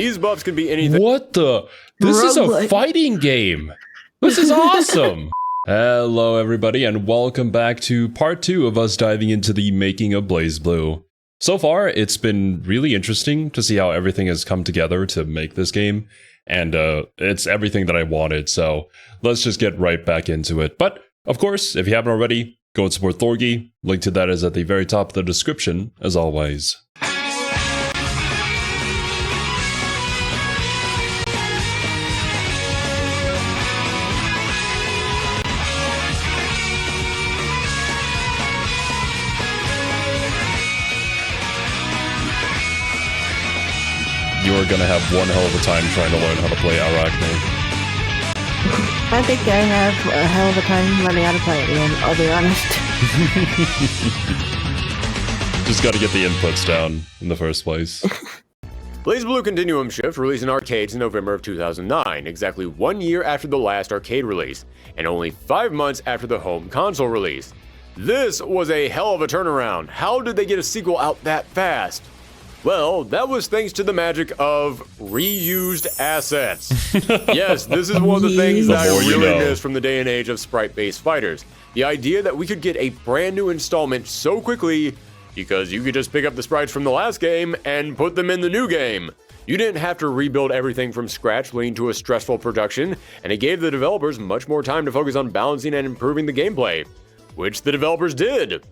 These buffs can be anything. What the? This is a fighting game. This is awesome. Hello, everybody, and welcome back to part 2 of us diving into the making of BlazBlue. So far, it's been really interesting to see how everything has come together to make this game, and it's everything that I wanted, so let's just get right back into it. But, of course, if you haven't already, go and support Thorgi. Link to that is at the very top of the description, as always. You're gonna have one hell of a time trying to learn how to play Arachne. I think I have a hell of a time learning how to play it again, I'll be honest. Just gotta get the inputs down in the first place. BlazBlue Continuum Shift released in arcades in November of 2009, exactly 1 year after the last arcade release, and only 5 months after the home console release. This was a hell of a turnaround. How did they get a sequel out that fast? Well, that was thanks to the magic of reused assets. Yes, this is one of the things that I really miss from the day and age of sprite-based fighters. The idea that we could get a brand new installment so quickly because you could just pick up the sprites from the last game and put them in the new game. You didn't have to rebuild everything from scratch, leading to a stressful production, and it gave the developers much more time to focus on balancing and improving the gameplay, which the developers did.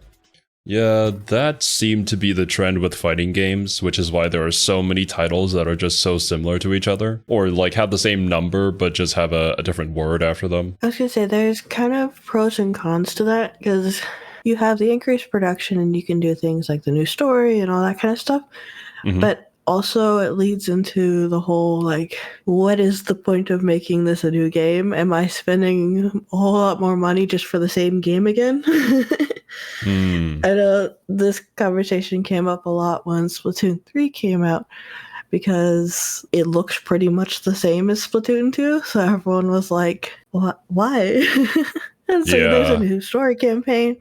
Yeah, that seemed to be the trend with fighting games, which is why there are so many titles that are just so similar to each other, or like have the same number but just have a different word after them. I was gonna say, there's kind of pros and cons to that, because you have the increased production and you can do things like the new story and all that kind of stuff, but also it leads into the whole, like, what is the point of making this a new game? Am I spending a whole lot more money just for the same game again? I know this conversation came up a lot when Splatoon 3 came out, because it looks pretty much the same as Splatoon 2, so everyone was like, why? And so there's a new story campaign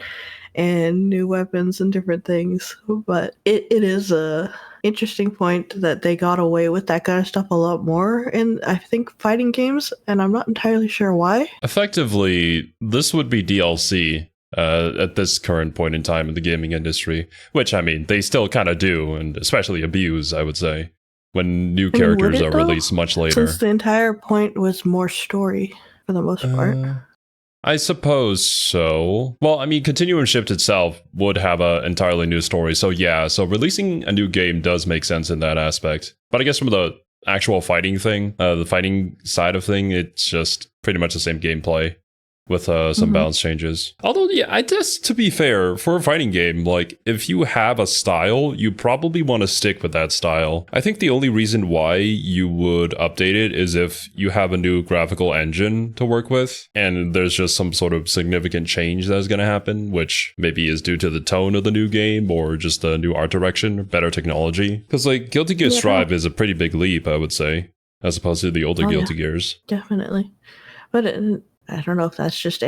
and new weapons and different things, but it is a interesting point that they got away with that kind of stuff a lot more in, I think, fighting games, and I'm not entirely sure why. Effectively, this would be DLC at this current point in time in the gaming industry, which, I mean, they still kind of do, and especially abuse, I would say, when new characters are released much later. Since the entire point was more story, for the most part. I suppose so. Well, I mean, Continuum Shift itself would have an entirely new story, so yeah, so releasing a new game does make sense in that aspect. But I guess from the actual fighting thing, the fighting side of thing, it's just pretty much the same gameplay with some balance changes. Although, yeah, I guess, to be fair, for a fighting game, like, if you have a style, you probably want to stick with that style. I think the only reason why you would update it is if you have a new graphical engine to work with, and there's just some sort of significant change that is going to happen, which maybe is due to the tone of the new game, or just a new art direction, better technology. Because, like, Guilty Gear Strive is a pretty big leap, I would say, as opposed to the older Guilty Gears. Definitely. But I don't know if that's just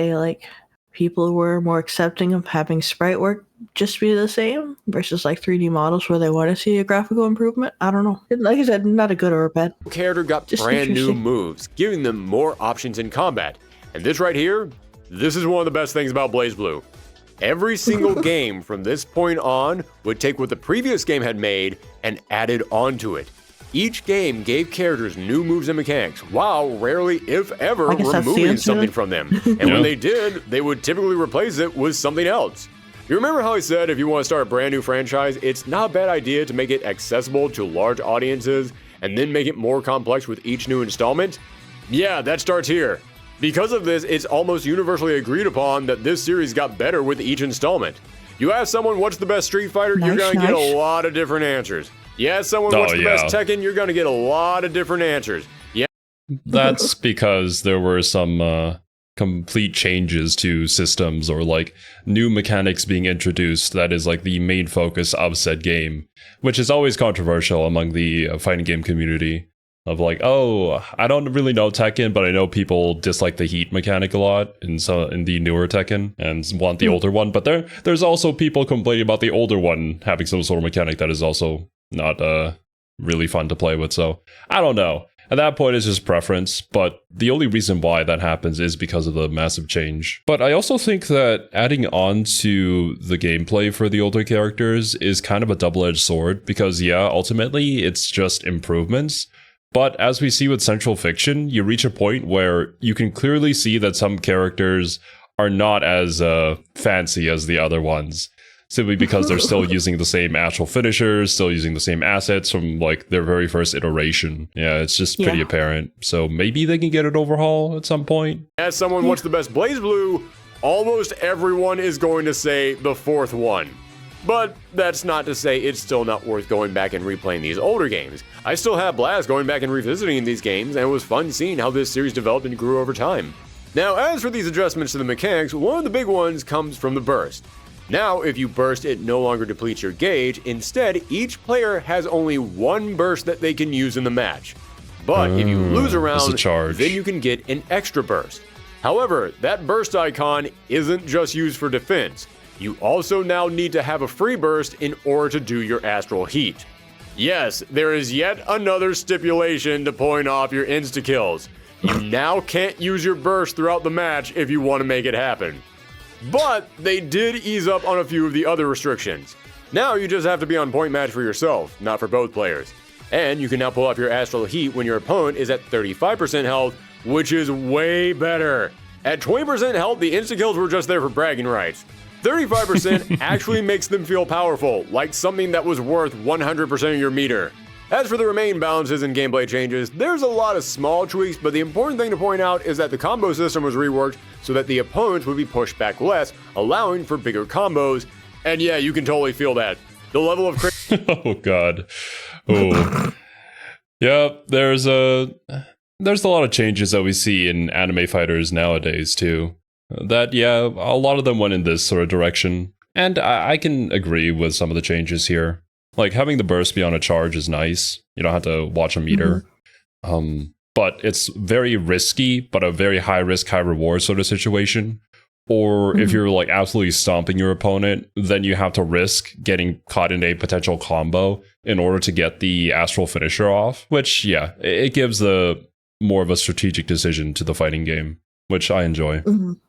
people were more accepting of having sprite work just be the same versus like 3D models where they want to see a graphical improvement. I don't know. Like I said, not a good or a bad. Character got just brand new moves, giving them more options in combat. And this right here, this is one of the best things about BlazBlue. Every single game from this point on would take what the previous game had made and added onto it. Each game gave characters new moves and mechanics, while rarely, if ever, removing something from them. And when they did, they would typically replace it with something else. You remember how I said if you want to start a brand new franchise, it's not a bad idea to make it accessible to large audiences and then make it more complex with each new installment? Yeah, that starts here. Because of this, it's almost universally agreed upon that this series got better with each installment. You ask someone what's the best Street Fighter, you're going to get a lot of different answers. You ask someone what's the best Tekken, you're going to get a lot of different answers. Yeah. That's because there were some complete changes to systems or like new mechanics being introduced that is like the main focus of said game, which is always controversial among the fighting game community. Of like, oh, I don't really know Tekken, but I know people dislike the heat mechanic a lot in the newer Tekken and want the older one. But there's also people complaining about the older one having some sort of mechanic that is also not really fun to play with. So I don't know. At that point, it's just preference, but the only reason why that happens is because of the massive change. But I also think that adding on to the gameplay for the older characters is kind of a double-edged sword, because yeah, ultimately, it's just improvements. But as we see with Central Fiction, you reach a point where you can clearly see that some characters are not as fancy as the other ones. Simply because they're still using the same actual finishers, still using the same assets from like their very first iteration. Yeah, it's just pretty apparent. So maybe they can get an overhaul at some point. As someone what's the best BlazBlue, almost everyone is going to say the fourth one. But that's not to say it's still not worth going back and replaying these older games. I still have blast going back and revisiting these games, and it was fun seeing how this series developed and grew over time. Now, as for these adjustments to the mechanics, one of the big ones comes from the burst. Now, if you burst, it no longer depletes your gauge. Instead, each player has only one burst that they can use in the match. But if you lose a round, then you can get an extra burst. However, that burst icon isn't just used for defense. You also now need to have a free burst in order to do your astral heat. Yes, there is yet another stipulation to point off your insta-kills. You now can't use your burst throughout the match if you want to make it happen. But they did ease up on a few of the other restrictions. Now you just have to be on point match for yourself, not for both players. And you can now pull off your astral heat when your opponent is at 35% health, which is way better. At 20% health, the insta-kills were just there for bragging rights. 35% actually makes them feel powerful, like something that was worth 100% of your meter. As for the remaining balances and gameplay changes, there's a lot of small tweaks, but the important thing to point out is that the combo system was reworked so that the opponents would be pushed back less, allowing for bigger combos. And yeah, you can totally feel that. The level of oh god. Oh. Yep, there's a lot of changes that we see in anime fighters nowadays too. That, yeah, a lot of them went in this sort of direction. And I can agree with some of the changes here. Like, having the burst be on a charge is nice. You don't have to watch a meter. But it's very risky, but a very high risk, high reward sort of situation. Or if you're, like, absolutely stomping your opponent, then you have to risk getting caught in a potential combo in order to get the astral finisher off. Which, yeah, it gives more of a strategic decision to the fighting game, which I enjoy.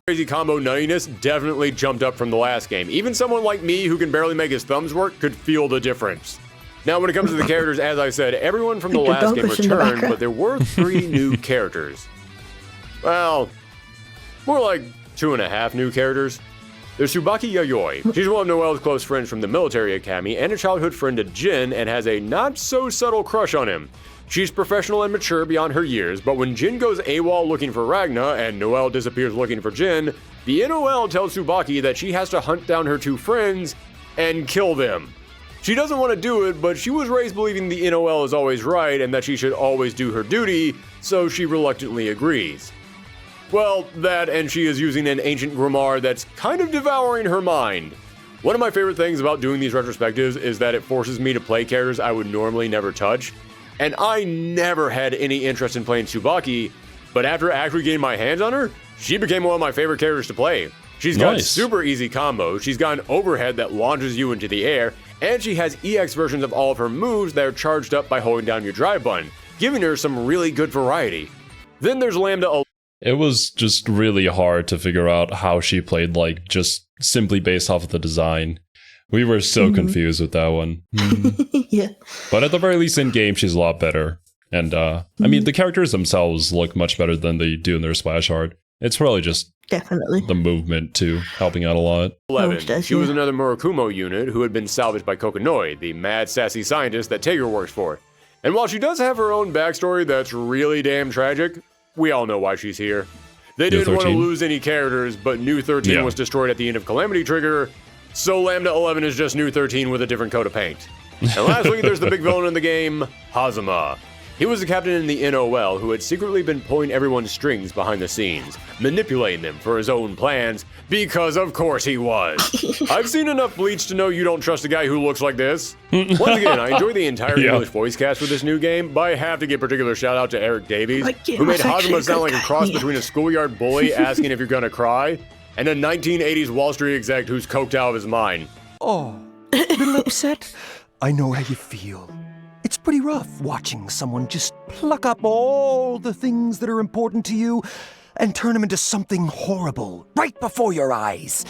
Crazy combo nuttiness definitely jumped up from the last game. Even someone like me who can barely make his thumbs work could feel the difference. Now, when it comes to the characters, as I said, everyone from the last game returned, but there were 3 new characters. Well, more like 2.5 new characters. There's Tsubaki Yayoi. She's one of Noelle's close friends from the military academy and a childhood friend to Jin, and has a not-so-subtle crush on him. She's professional and mature beyond her years, but when Jin goes AWOL looking for Ragna and Noelle disappears looking for Jin, the NOL tells Tsubaki that she has to hunt down her 2 friends and kill them. She doesn't want to do it, but she was raised believing the NOL is always right and that she should always do her duty, so she reluctantly agrees. Well, that, and she is using an ancient grimoire that's kind of devouring her mind. One of my favorite things about doing these retrospectives is that it forces me to play characters I would normally never touch. And I never had any interest in playing Tsubaki, but after actually getting my hands on her, she became one of my favorite characters to play. She's got super easy combos, she's got an overhead that launches you into the air, and she has EX versions of all of her moves that are charged up by holding down your drive button, giving her some really good variety. Then there's Lambda. It was just really hard to figure out how she played, like, just simply based off of the design. We were so confused with that one. Yeah. But at the very least, in game, she's a lot better. And, I mean, the characters themselves look much better than they do in their splash art. It's probably just the movement, too, helping out a lot. 11. She was another Murakumo unit who had been salvaged by Kokonoi, the mad, sassy scientist that Tager works for. And while she does have her own backstory that's really damn tragic, we all know why she's here. They didn't want to lose any characters, but New 13 was destroyed at the end of Calamity Trigger, so Lambda 11 is just New 13 with a different coat of paint. And lastly, there's the big villain in the game, Hazama. He was the captain in the NOL who had secretly been pulling everyone's strings behind the scenes, manipulating them for his own plans, because of course he was. I've seen enough Bleach to know you don't trust a guy who looks like this. Once again, I enjoy the entire English voice cast for this new game, but I have to give particular shout out to Eric Davies, who made Hazama sound like a cross between a schoolyard bully asking if you're gonna cry, and a 1980s Wall Street exec who's coked out of his mind. Oh, a little upset? I know how you feel. It's pretty rough watching someone just pluck up all the things that are important to you and turn them into something horrible right before your eyes.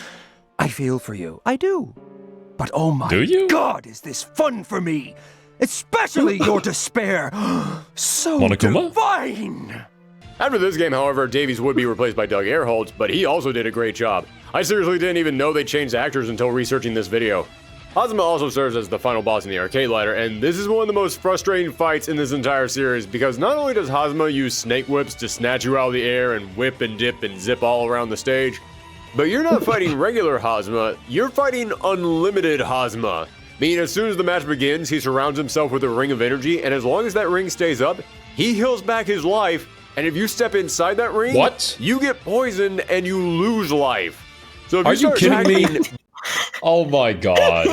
I feel for you. I do. But oh my God, is this fun for me! Especially your despair! So Monokuma? divine! After this game, however, Davies would be replaced by Doug Airholtz, but he also did a great job. I seriously didn't even know they changed actors until researching this video. Hazama also serves as the final boss in the arcade ladder, and this is one of the most frustrating fights in this entire series because not only does Hazama use snake whips to snatch you out of the air and whip and dip and zip all around the stage, but you're not fighting regular Hazama, you're fighting unlimited Hazama. Meaning as soon as the match begins, he surrounds himself with a ring of energy, and as long as that ring stays up, he heals back his life, and if you step inside that ring, you get poisoned and you lose life. So if Are you kidding me? Oh my god.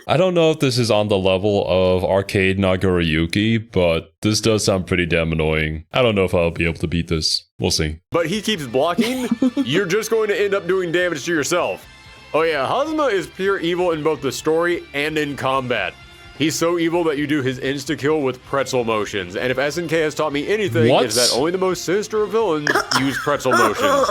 I don't know if this is on the level of Arcade Nagoriyuki, but this does sound pretty damn annoying. I don't know if I'll be able to beat this. We'll see. But he keeps blocking, you're just going to end up doing damage to yourself. Oh yeah, Hazama is pure evil in both the story and in combat. He's so evil that you do his insta-kill with pretzel motions, and if SNK has taught me anything, it's that only the most sinister of villains use pretzel motions.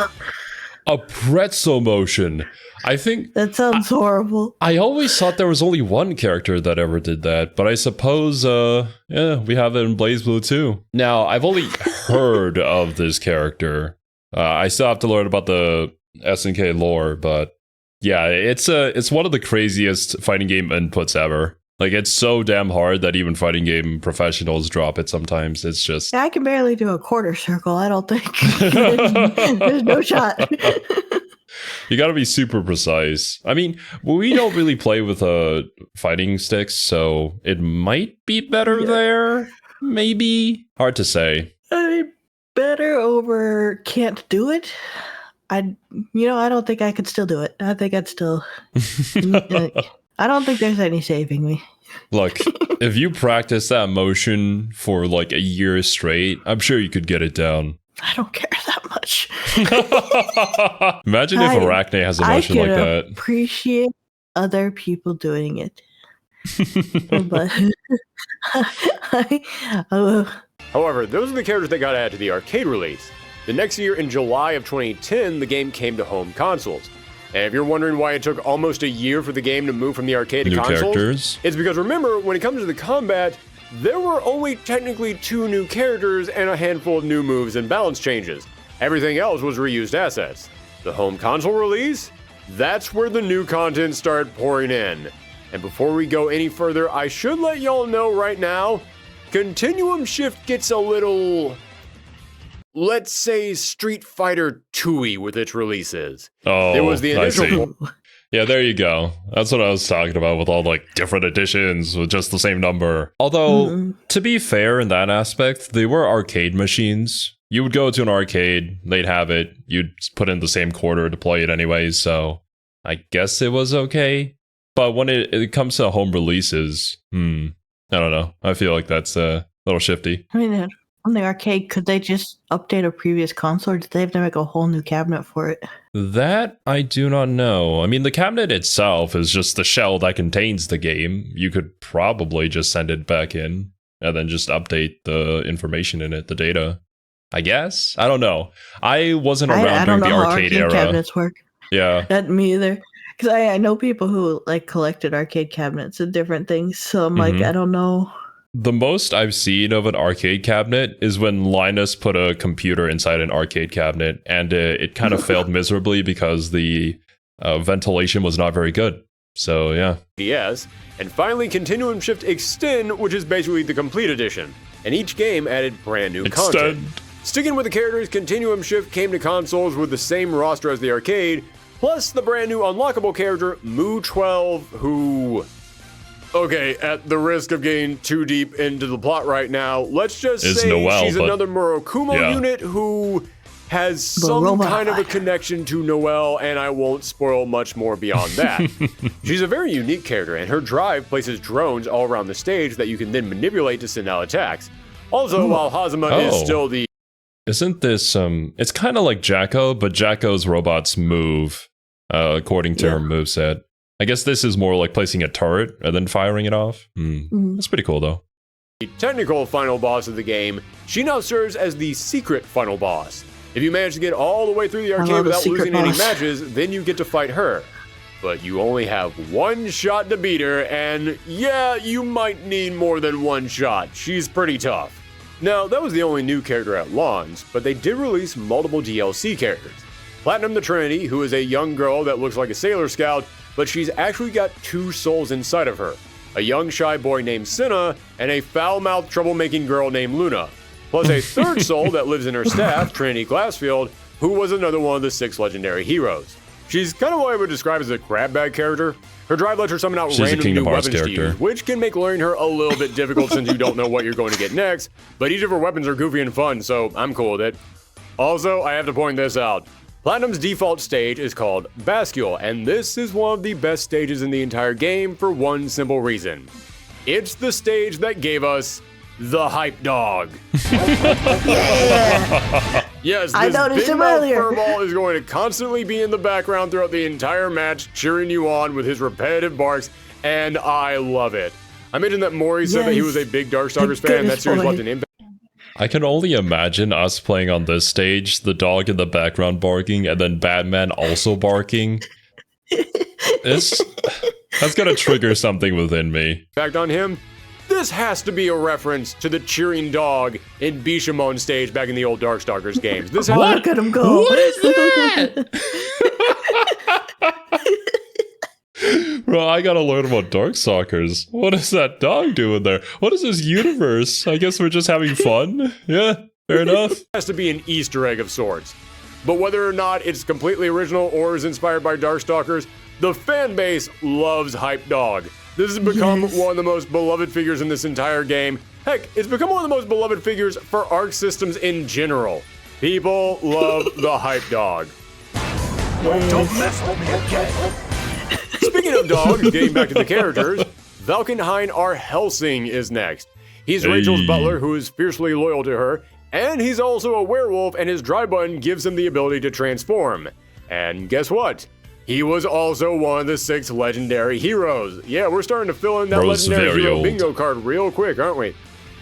A pretzel motion. I think that sounds horrible. I always thought there was only one character that ever did that, but I suppose, yeah, we have it in BlazBlue too. Now, I've only heard of this character. I still have to learn about the SNK lore, but yeah, it's one of the craziest fighting game inputs ever. Like, it's so damn hard that even fighting game professionals drop it sometimes. It's just... Yeah, I can barely do a quarter circle, I don't think. There's no shot. You gotta be super precise. I mean, we don't really play with fighting sticks, so it might be better there. Maybe. Hard to say. I mean, better over can't do it. I don't think I could still do it. I think I'd still... I don't think there's any saving me. Look, if you practice that motion for like a year straight, I'm sure you could get it down. I don't care that much. Imagine if Arachne has a motion like that. I appreciate other people doing it. But However, those are the characters that got added to the arcade release. The next year, in July of 2010, the game came to home consoles. And if you're wondering why it took almost a year for the game to move from the arcade to consoles, it's because remember, when it comes to the combat, there were only technically 2 new characters and a handful of new moves and balance changes. Everything else was reused assets. The home console release? That's where the new content started pouring in. And before we go any further, I should let y'all know right now, Continuum Shift gets a little... let's say Street Fighter 2-y with its releases. Oh, it was the initial. Yeah, there you go. That's what I was talking about with all like different editions with just the same number. Although, to be fair in that aspect, they were arcade machines. You would go to an arcade, they'd have it, you'd put in the same quarter to play it anyways, so I guess it was okay. But when it comes to home releases, I don't know. I feel like that's a little shifty. I mean, on the arcade, could they just update a previous console, or did they have to make a whole new cabinet for it? That I do not know. I mean, the cabinet itself is just the shell that contains the game. You could probably just send it back in and then just update the information in it, the data. I guess? I don't know. I wasn't around during the arcade era. Cabinets work. Yeah. Not me either. Because I know people who like collected arcade cabinets and different things. So I'm like, I don't know. The most I've seen of an arcade cabinet is when Linus put a computer inside an arcade cabinet, and it kind of failed miserably because the ventilation was not very good. So, yeah. Yes, and finally Continuum Shift Extend, which is basically the complete edition. And each game added brand new content. Sticking with the characters, Continuum Shift came to consoles with the same roster as the arcade, plus the brand new unlockable character, Mu12, who... Okay, at the risk of getting too deep into the plot right now, let's just say Noelle, she's another Murakumo unit who has some kind of a connection to Noelle, and I won't spoil much more beyond that. She's a very unique character, and her drive places drones all around the stage that you can then manipulate to send out attacks. Also, while Hazama is still the... Isn't this, it's kind of like Jacko, but Jacko's robots move, according to her moveset. I guess this is more like placing a turret and then firing it off. That's pretty cool, though. technical final boss of the game, she now serves as the secret final boss. If you manage to get all the way through the arcade without losing any matches, then you get to fight her. But you only have one shot to beat her, and yeah, you might need more than one shot. She's pretty tough. Now, that was the only new character at launch, but they did release multiple DLC characters. Platinum the Trinity, who is a young girl that looks like a Sailor Scout, but she's actually got two souls inside of her. A young shy boy named Cinna, and a foul-mouthed troublemaking girl named Luna. Plus a third soul that lives in her staff, Trinity Glassfield, who was another one of the 6 legendary heroes. She's kind of what I would describe as a grab bag character. Her drive lets her summon out random new weapons to use, which can make learning her a little bit difficult since you don't know what you're going to get next, but each of her weapons are goofy and fun, so I'm cool with it. Also, I have to point this out. Platinum's default stage is called Bascule, and this is one of the best stages in the entire game for one simple reason. It's the stage that gave us the Hype Dog. Yes, this big mouth furball is going to constantly be in the background throughout the entire match, cheering you on with his repetitive barks, and I love it. I mentioned that Mori said that he was a big Darkstalkers fan, and that series left an impact. I can only imagine us playing on this stage, the dog in the background barking, and then Batman also barking. That's gonna trigger something within me. Fact on him, this has to be a reference to the cheering dog in Bishamon stage back in the old Darkstalkers games. This Look at him go! What is that? Bro, I gotta learn about Darkstalkers. What is that dog doing there? What is this universe? I guess we're just having fun. Yeah, fair enough. It has to be an Easter egg of sorts. But whether or not it's completely original or is inspired by Darkstalkers, the fan base loves Hype Dog. This has become one of the most beloved figures in this entire game. Heck, it's become one of the most beloved figures for Arc systems in general. People love the Hype Dog. Don't mess with me again. Speaking of dogs, getting back to the characters, Valkenhayn R. Helsing is next. He's Rachel's butler who is fiercely loyal to her, and he's also a werewolf, and his dry button gives him the ability to transform. And guess what? He was also one of the 6 legendary heroes. Yeah, we're starting to fill in that legendary hero bingo card real quick, aren't we?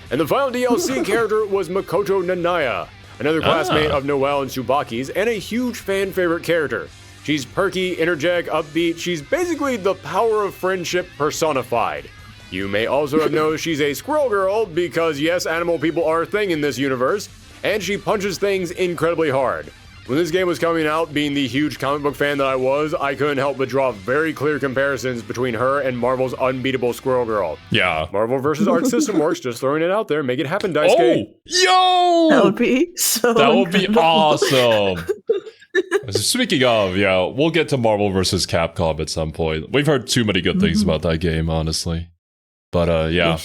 And the final DLC character was Makoto Nanaya, another classmate of Noelle and Tsubaki's, and a huge fan favorite character. She's perky, energetic, upbeat. She's basically the power of friendship personified. You may also have noticed she's a squirrel girl because, yes, animal people are a thing in this universe, and she punches things incredibly hard. When this game was coming out, being the huge comic book fan that I was, I couldn't help but draw very clear comparisons between her and Marvel's unbeatable Squirrel Girl. Yeah. Marvel versus Arc System Works, just throwing it out there. Make it happen, Daisuke. Oh, yo! That would be so That would be awesome. Speaking of, yeah, we'll get to Marvel vs. Capcom at some point. We've heard too many good things about that game, honestly. But yeah,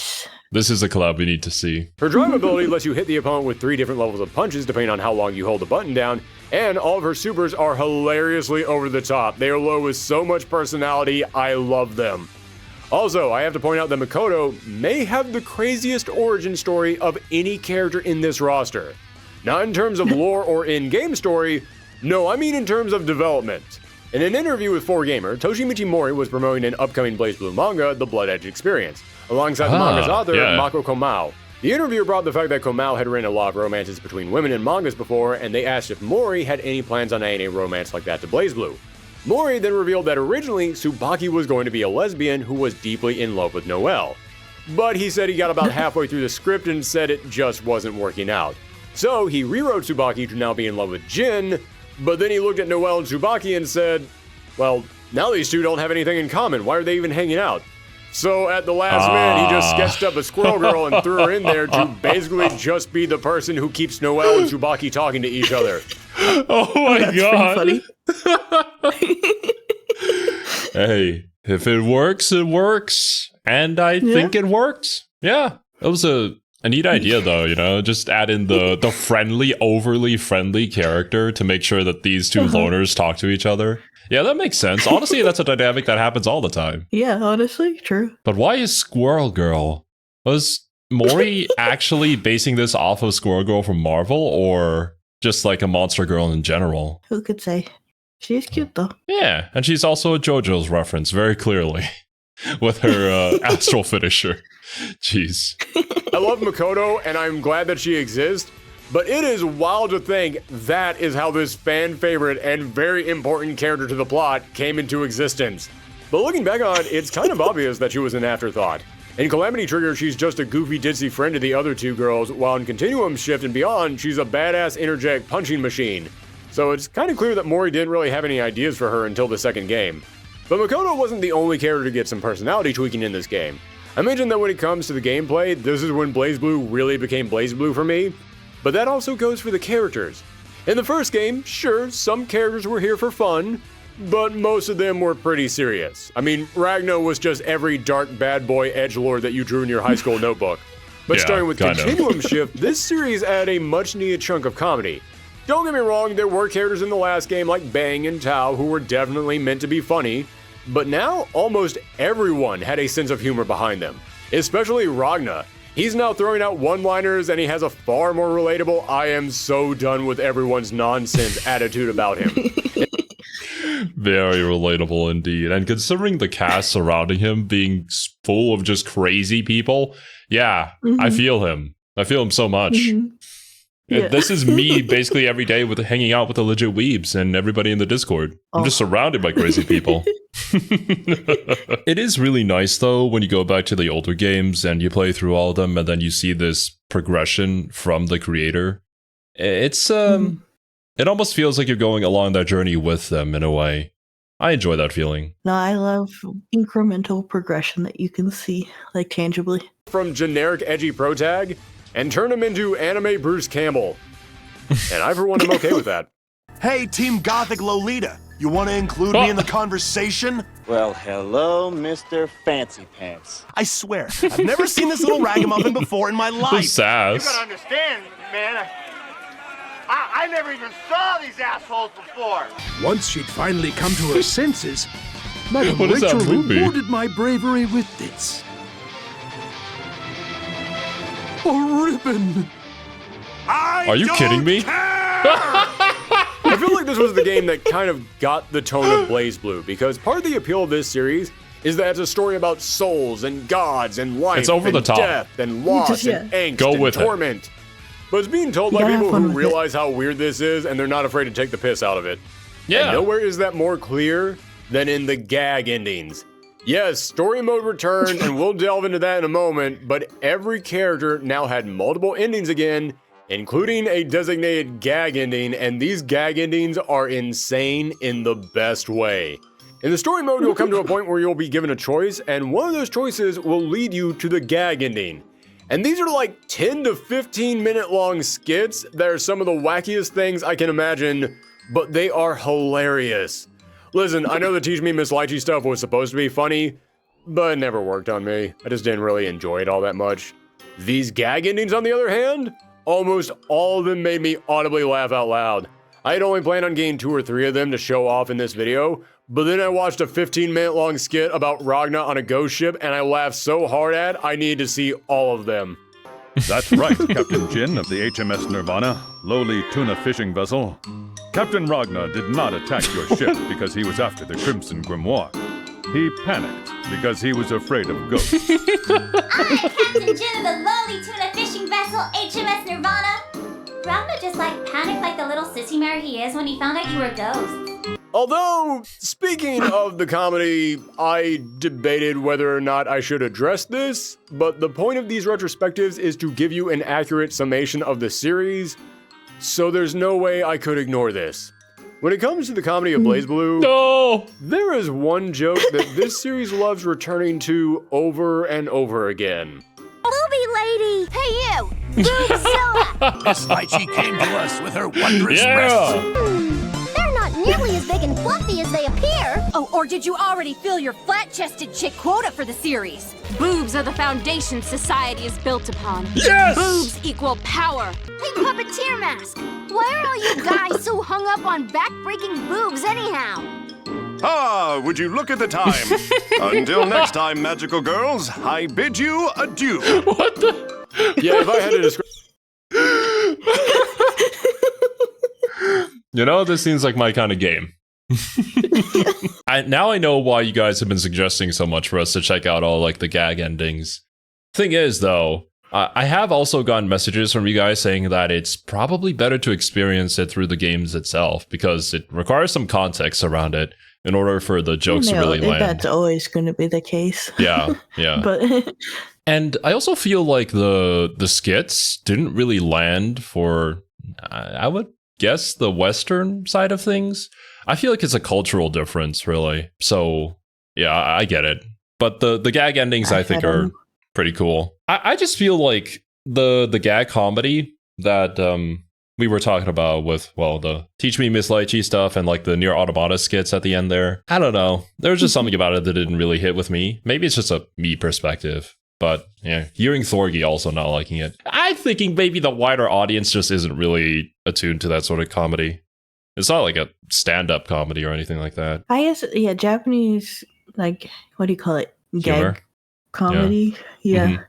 this is a collab we need to see. Her drive ability lets you hit the opponent with 3 different levels of punches depending on how long you hold the button down, and all of her supers are hilariously over the top. They are low with so much personality, I love them. Also, I have to point out that Makoto may have the craziest origin story of any character in this roster. Not in terms of lore or in-game story, no, I mean in terms of development. In an interview with 4Gamer, Toshimichi Mori was promoting an upcoming BlazBlue manga, The Blood Edge Experience, alongside the manga's author, Mako Komao. The interviewer brought the fact that Komao had written a lot of romances between women in mangas before, and they asked if Mori had any plans on adding a romance like that to BlazBlue. Mori then revealed that originally, Tsubaki was going to be a lesbian who was deeply in love with Noelle. But he said he got about halfway through the script and said it just wasn't working out. So he rewrote Tsubaki to now be in love with Jin, but then he looked at Noelle and Tsubaki and said, well, now these two don't have anything in common. Why are they even hanging out? So at the last minute, he just sketched up a squirrel girl and threw her in there to basically just be the person who keeps Noelle and Tsubaki talking to each other. Oh my god. Hey, if it works, it works. And I think it worked. Yeah. It was a neat idea though, you know, just add in the friendly, overly friendly character to make sure that these two loners talk to each other. Yeah, that makes sense. Honestly, that's a dynamic that happens all the time. Yeah, honestly, true. But why is Squirrel Girl? Was Mori actually basing this off of Squirrel Girl from Marvel, or just like a monster girl in general? Who could say? She's cute though. Yeah, and she's also a JoJo's reference, very clearly. with her astral finisher. Jeez. I love Makoto, and I'm glad that she exists, but it is wild to think that is how this fan favorite and very important character to the plot came into existence. But looking back on it, it's kind of obvious that she was an afterthought. In Calamity Trigger, she's just a goofy ditzy friend to the other two girls, while in Continuum Shift and Beyond, she's a badass interject punching machine. So it's kind of clear that Mori didn't really have any ideas for her until the second game. But Makoto wasn't the only character to get some personality tweaking in this game. I mentioned that when it comes to the gameplay, this is when BlazBlue really became BlazBlue for me, but that also goes for the characters. In the first game, sure, some characters were here for fun, but most of them were pretty serious. I mean, Ragnar was just every dark bad boy edgelord that you drew in your high school notebook. But Yeah, starting with kind of. Continuum Shift, this series added a much needed chunk of comedy. Don't get me wrong, there were characters in the last game like Bang and Tao who were definitely meant to be funny, but now almost everyone had a sense of humor behind them, especially Ragnar. He's now throwing out one-liners and he has a far more relatable I am so done with everyone's nonsense attitude about him. Very relatable indeed. And considering the cast surrounding him being full of just crazy people, yeah, I feel him. I feel him so much. Yeah. This is me basically every day with hanging out with the legit Weebs and everybody in the Discord. I'm just surrounded by crazy people. It is really nice though when you go back to the older games and you play through all of them and then you see this progression from the creator. It's it almost feels like you're going along that journey with them in a way. I enjoy that feeling. No, I love incremental progression that you can see, like tangibly. From generic edgy pro tag and turn him into anime Bruce Campbell. And I for one am okay with that. Hey, Team Gothic Lolita, you want to include me in the conversation? Well, hello, Mr. Fancy Pants. I swear, I've never seen this little ragamuffin before in my The life. sass. Understand, man. I never even saw these assholes before. Once she'd finally come to her senses, Madam What is that Rachel movie? rewarded my bravery with this. A ribbon! Are you kidding me? I feel like this was the game that kind of got the tone of BlazBlue, because part of the appeal of this series is that it's a story about souls and gods and life It's over and the top. death and loss Yeah. and angst Go and with it. torment. But it's being told You by gotta have people fun who with it. realize how weird this is and they're not afraid to take the piss out of it. Yeah. And nowhere is that more clear than in the gag endings. Yes, story mode returned, and we'll delve into that in a moment, but every character now had multiple endings again, including a designated gag ending, and these gag endings are insane in the best way. In the story mode, you'll come to a point where you'll be given a choice, and one of those choices will lead you to the gag ending. And these are like 10 to 15 minute long skits that are some of the wackiest things I can imagine, but they are hilarious. Listen, I know the Teach Me Miss Lychee stuff was supposed to be funny, but it never worked on me. I just didn't really enjoy it all that much. These gag endings, on the other hand, almost all of them made me audibly laugh out loud. I had only planned on getting 2 or 3 of them to show off in this video, but then I watched a 15-minute long skit about Ragnar on a ghost ship, and I laughed so hard at I needed to see all of them. That's right, Captain Jin of the HMS Nirvana, lowly tuna fishing vessel. Captain Ragnar did not attack your ship because he was after the Crimson Grimoire. He panicked because he was afraid of ghosts. I'm Captain Jin of the lowly tuna fishing vessel HMS Nirvana. Ragnar just panicked like the little sissy mare he is when he found out you were ghosts. Although, speaking of the comedy, I debated whether or not I should address this, but the point of these retrospectives is to give you an accurate summation of the series, so there's no way I could ignore this. When it comes to the comedy of BlazBlue, No. there is one joke that this series loves returning to over and over again. Booby lady! Hey you! Boobzilla! Miss Lychee came to us with her wondrous Yeah. breasts. They're not nearly as big and fluffy as they appear. Oh, or did you already fill your flat-chested chick quota for the series? Boobs are the foundation society is built upon. Yes! Boobs equal power. Hey, Puppeteer Mask! Why are all you guys so hung up on back-breaking boobs anyhow? Ah, would you look at the time? Until next time, magical girls, I bid you adieu. What the? Yeah, if I had to describe... You know, this seems like my kind of game. Now I know why you guys have been suggesting so much for us to check out all like the gag endings. Thing is, though, I have also gotten messages from you guys saying that it's probably better to experience it through the games itself because it requires some context around it in order for the jokes to really land. That's always going to be the case. Yeah. But and I also feel like the skits didn't really land for, I would guess, the Western side of things. I feel like it's a cultural difference, really. So, yeah, I get it. But the gag endings, I think, are pretty cool. I just feel like the gag comedy that we were talking about with, well, the Teach Me Miss Lychee stuff and like the Near Automata skits at the end there. I don't know. There was just something about it that didn't really hit with me. Maybe it's just a me perspective. But yeah, hearing Thorgi also not liking it. I'm thinking maybe the wider audience just isn't really attuned to that sort of comedy. It's not like a stand-up comedy or anything like that. I guess, yeah, Japanese, like, what do you call it? Gag Humor? comedy. Yeah.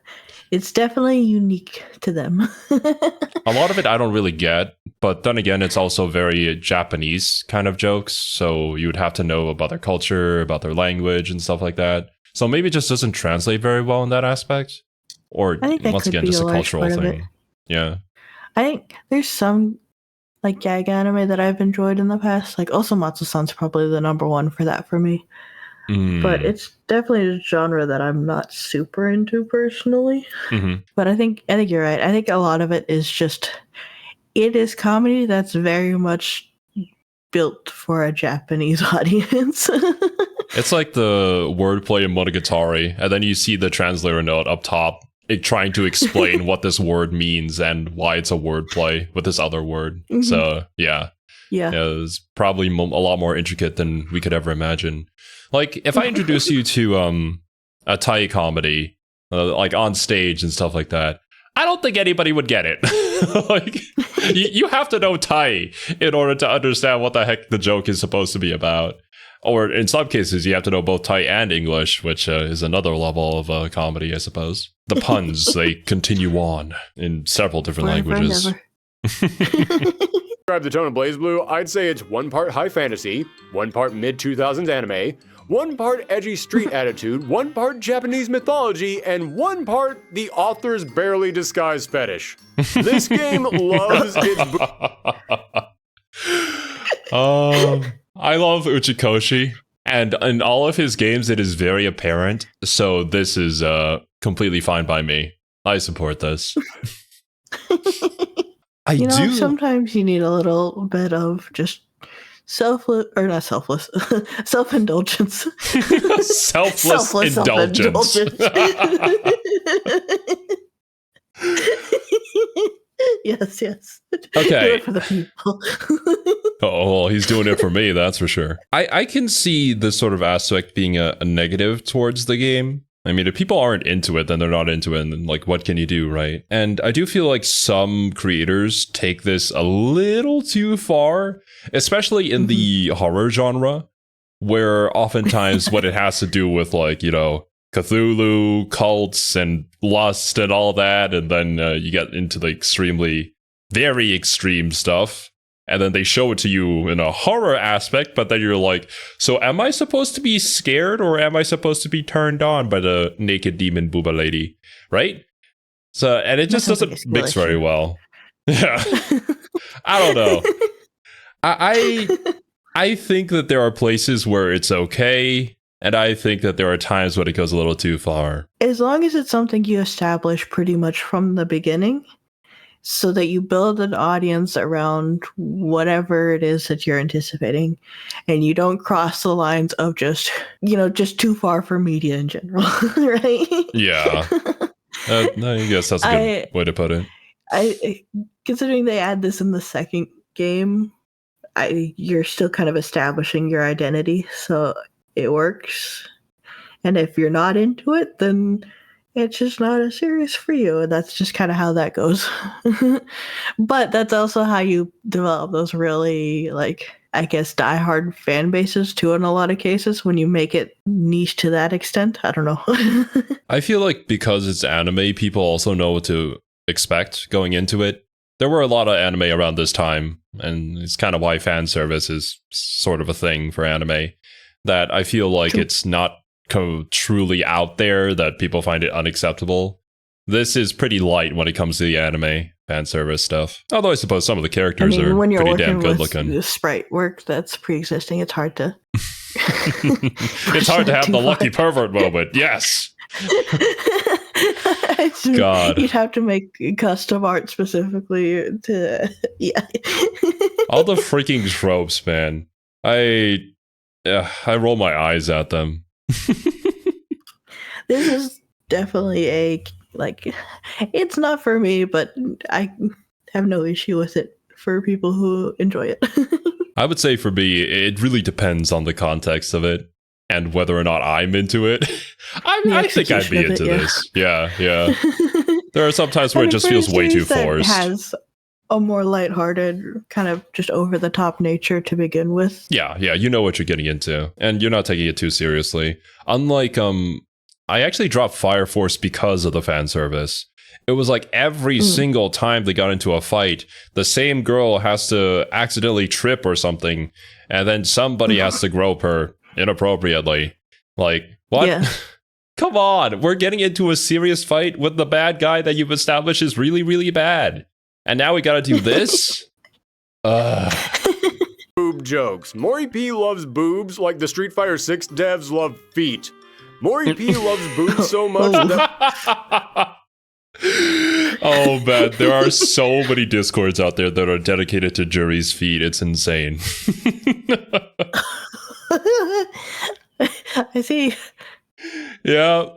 It's definitely unique to them. A lot of it I don't really get, but then again, it's also very Japanese kind of jokes. So you would have to know about their culture, about their language and stuff like that. So maybe it just doesn't translate very well in that aspect. Or once again, just a cultural thing. Yeah. I think there's some like gag anime that I've enjoyed in the past. Like Osomatsu-san's probably the number one for that for me. But it's definitely a genre that I'm not super into personally. But I think you're right. I think a lot of it is just, it is comedy that's very much built for a Japanese audience. It's like the wordplay in Monogatari, and then you see the translator note up top, it trying to explain what this word means and why it's a wordplay with this other word. So yeah, it's probably a lot more intricate than we could ever imagine. Like, if I introduce you to a Thai comedy, like on stage and stuff like that, I don't think anybody would get it. Like, you have to know Thai in order to understand what the heck the joke is supposed to be about. Or in some cases, you have to know both Thai and English, which is another level of comedy, I suppose. The puns, they continue on in several different languages. Describe the tone of BlazBlue, I'd say it's one part high fantasy, one part mid-2000s anime, one part edgy street attitude, one part Japanese mythology, and one part the author's barely disguised fetish. This game loves its... I love Uchikoshi, and in all of his games it is very apparent, so this is completely fine by me. I support this. Sometimes you need a little bit of just self-indulgence. Selfless indulgence. Yes. Okay. Do it for the people. Oh, well, he's doing it for me, that's for sure. I can see this sort of aspect being a negative towards the game. I mean, if people aren't into it, then they're not into it, and then, like, what can you do, right? And I do feel like some creators take this a little too far, especially in the horror genre, where oftentimes what it has to do with, like, Cthulhu, cults, and lust and all that, and then you get into the very extreme stuff. And then they show it to you in a horror aspect, but then you're like, so am I supposed to be scared or am I supposed to be turned on by the naked demon booba lady? Right? So, and it just doesn't mix very well. Yeah. I don't know. I think that there are places where it's okay, and I think that there are times when it goes a little too far. As long as it's something you establish pretty much from the beginning, so that you build an audience around whatever it is that you're anticipating, and you don't cross the lines of just too far for media in general, right? Yeah. I guess that's a good way to put it. Considering they add this in the second game, you're still kind of establishing your identity, so it works. And if you're not into it, then it's just not a series for you, and that's just kind of how that goes. But that's also how you develop those really, diehard fan bases too in a lot of cases, when you make it niche to that extent. I don't know. I feel like because it's anime, people also know what to expect going into it. there were a lot of anime around this time, and it's kind of why fan service is sort of a thing for anime, that I feel like it's not truly out there, that people find it unacceptable. This is pretty light when it comes to the anime fan service stuff. Although I suppose some of the characters are when you're pretty damn good with looking. Sprite work that's pre-existing, it's hard to... It's hard to have the lucky pervert moment, yes! God. You'd have to make custom art specifically to... Yeah. All the freaking tropes, man. I roll my eyes at them. This is definitely it's not for me, but I have no issue with it for people who enjoy it. I would say for me, it really depends on the context of it and whether or not I'm into it. I think I'd be into this. Yeah. There are some times where it just feels way too forced. It has a more lighthearted, kind of just over-the-top nature to begin with. Yeah, you know what you're getting into, and you're not taking it too seriously. Unlike, I actually dropped Fire Force because of the fan service. It was like every single time they got into a fight, the same girl has to accidentally trip or something, and then somebody has to grope her inappropriately. Like, what? Yeah. Come on, we're getting into a serious fight with the bad guy that you've established is really, really bad. And now we gotta do this? Boob jokes. Maury P loves boobs like the Street Fighter 6 devs love feet. Maury P loves boobs so much that... Oh man, there are so many Discords out there that are dedicated to Jury's feet. It's insane. I see. Yeah.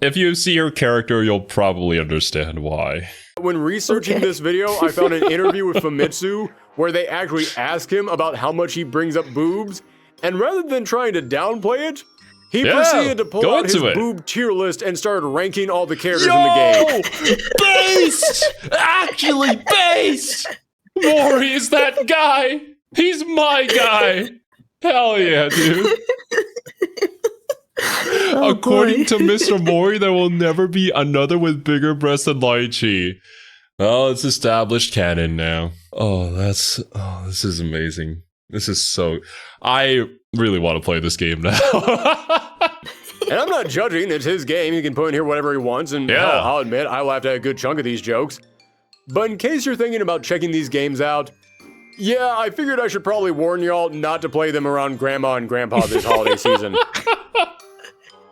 If you see her character, you'll probably understand why. When researching this video, I found an interview with Famitsu where they actually ask him about how much he brings up boobs, and rather than trying to downplay it, he proceeded to pull out his boob tier list and started ranking all the characters in the game. Based! Actually based! Maury is that guy! He's my guy! Hell yeah, dude. According to Mr. Maury, there will never be another with bigger breasts than Lychee. Well, it's established canon now. This is amazing. This is so... I really want to play this game now. And I'm not judging, it's his game, he can put in here whatever he wants, and hell, I'll admit, I laughed at a good chunk of these jokes. But in case you're thinking about checking these games out, yeah, I figured I should probably warn y'all not to play them around Grandma and Grandpa this holiday season.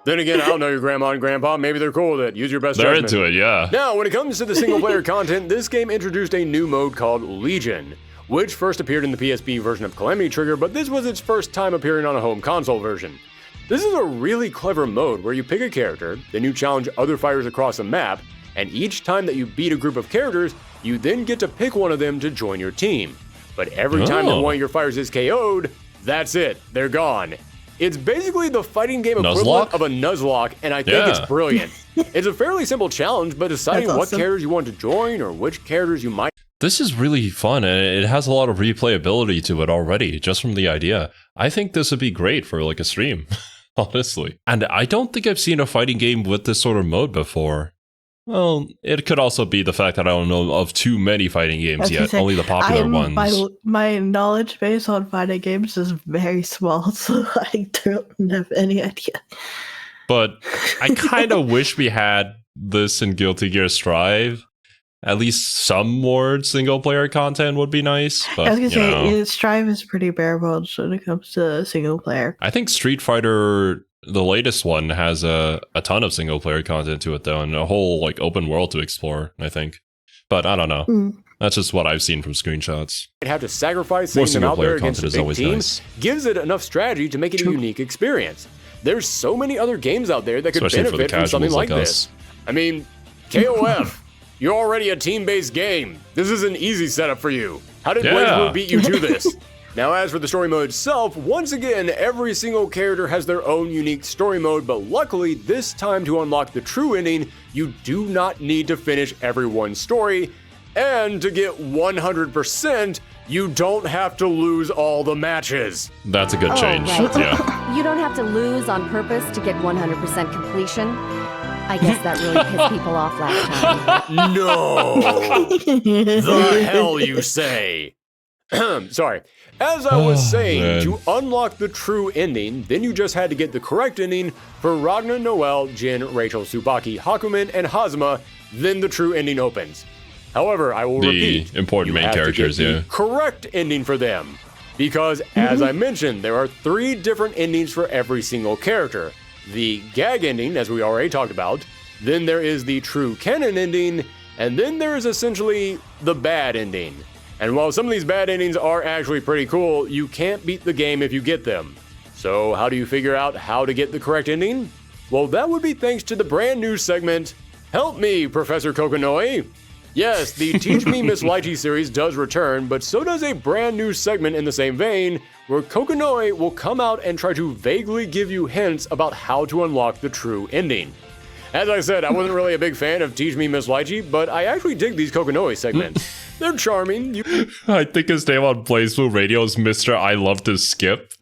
Then again, I don't know your Grandma and Grandpa, maybe they're cool with it, use your best judgment. They're into it, yeah. Now, when it comes to the single-player content, this game introduced a new mode called Legion, which first appeared in the PSP version of Calamity Trigger, but this was its first time appearing on a home console version. This is a really clever mode where you pick a character, then you challenge other fighters across the map, and each time that you beat a group of characters, you then get to pick one of them to join your team. But every time that one of your fighters is KO'd, that's it, they're gone. It's basically the fighting game equivalent of a Nuzlocke, and I think it's brilliant. It's a fairly simple challenge, but deciding what characters you want to join or which characters you might... This is really fun, and it has a lot of replayability to it already, just from the idea. I think this would be great for like a stream, honestly. And I don't think I've seen a fighting game with this sort of mode before. Well, it could also be the fact that I don't know of too many fighting games yet, only the popular ones. My knowledge base on fighting games is very small, so I don't have any idea. But I kind of wish we had this in Guilty Gear Strive. At least some more single-player content would be nice. But, I was going to say, Strive is pretty bare bones when it comes to single-player. I think Street Fighter, the latest one, has a ton of single-player content to it, though, and a whole like open world to explore, I think. But I don't know. That's just what I've seen from screenshots. You'd have to sacrifice sending them out there against a big team, gives it enough strategy to make it a unique experience. There's so many other games out there that could benefit from something like this. I mean, KOF. You're already a team-based game. This is an easy setup for you. How did BlazBlue beat you to this? Now, as for the story mode itself, once again, every single character has their own unique story mode, but luckily, this time to unlock the true ending, you do not need to finish everyone's story, and to get 100%, you don't have to lose all the matches. That's a good change, right. Yeah. You don't have to lose on purpose to get 100% completion. I guess that really pissed people off last time. No! The hell you say? Sorry. As I was saying, man. to unlock the true ending, then you just had to get the correct ending for Ragnar, Noel, Jin, Rachel, Tsubaki, Hakumen, and Hazuma, then the true ending opens. However, I will repeat, important you main have characters, to get yeah. the correct ending for them. Because, as I mentioned, there are 3 different endings for every single character. The gag ending, as we already talked about, then there is the true canon ending, and then there is essentially the bad ending. And while some of these bad endings are actually pretty cool, you can't beat the game if you get them. So how do you figure out how to get the correct ending? Well, that would be thanks to the brand new segment, Help Me, Professor Kokonoi. Yes, the Teach Me Miss Lychee series does return, but so does a brand new segment in the same vein, where Kokonoi will come out and try to vaguely give you hints about how to unlock the true ending. As I said, I wasn't really a big fan of Teach Me Miss Lychee, but I actually dig these Kokonoi segments. They're charming. I think his name on BlazBlue Radio is Mr. I Love to Skip.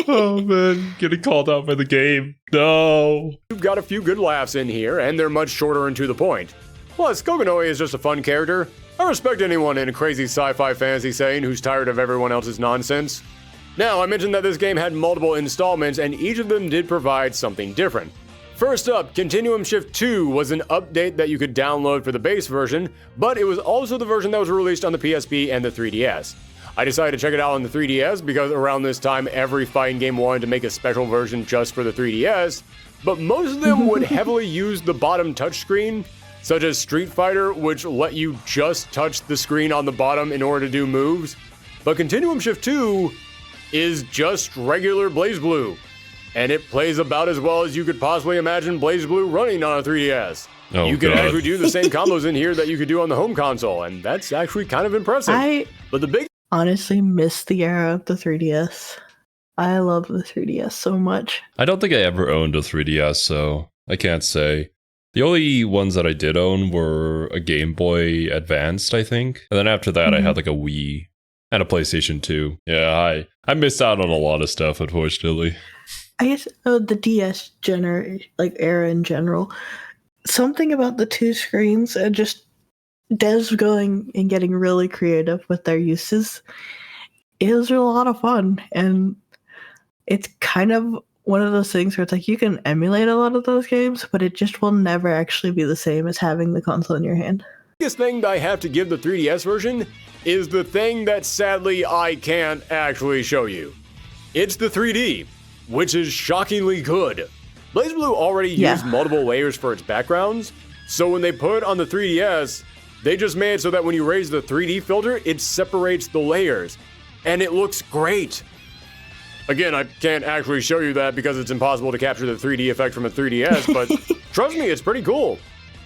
Oh man, getting called out by the game. No. You've got a few good laughs in here, and they're much shorter and to the point. Plus, Kokonoi is just a fun character. I respect anyone in a crazy sci-fi fantasy setting who's tired of everyone else's nonsense. Now, I mentioned that this game had multiple installments, and each of them did provide something different. First up, Continuum Shift 2 was an update that you could download for the base version, but it was also the version that was released on the PSP and the 3DS. I decided to check it out on the 3DS because around this time every fighting game wanted to make a special version just for the 3DS, but most of them would heavily use the bottom touchscreen, such as Street Fighter, which let you just touch the screen on the bottom in order to do moves. But Continuum Shift 2 is just regular BlazBlue, and it plays about as well as you could possibly imagine BlazBlue running on a 3DS. Oh, you could God. actually do the same combos in here that you could do on the home console, and that's actually kind of impressive. But the big honestly miss the era of the 3DS. I love the 3DS so much. I don't think I ever owned a 3DS, so I can't say. The only ones that I did own were a Game Boy Advanced, I think. And then after that, I had like a Wii and a PlayStation 2. Yeah, I missed out on a lot of stuff, unfortunately. I guess the DS era in general. Something about the 2 screens and just devs going and getting really creative with their uses. It was a lot of fun, and it's kind of one of those things where it's like you can emulate a lot of those games, but it just will never actually be the same as having the console in your hand. biggest thing that I have to give the 3DS version is the thing that sadly I can't actually show you. It's the 3D, which is shockingly good. BlazBlue already used multiple layers for its backgrounds, so when they put it on the 3DS, they just made it so that when you raise the 3D filter, it separates the layers, and it looks great. Again, I can't actually show you that because it's impossible to capture the 3D effect from a 3DS, but trust me, it's pretty cool.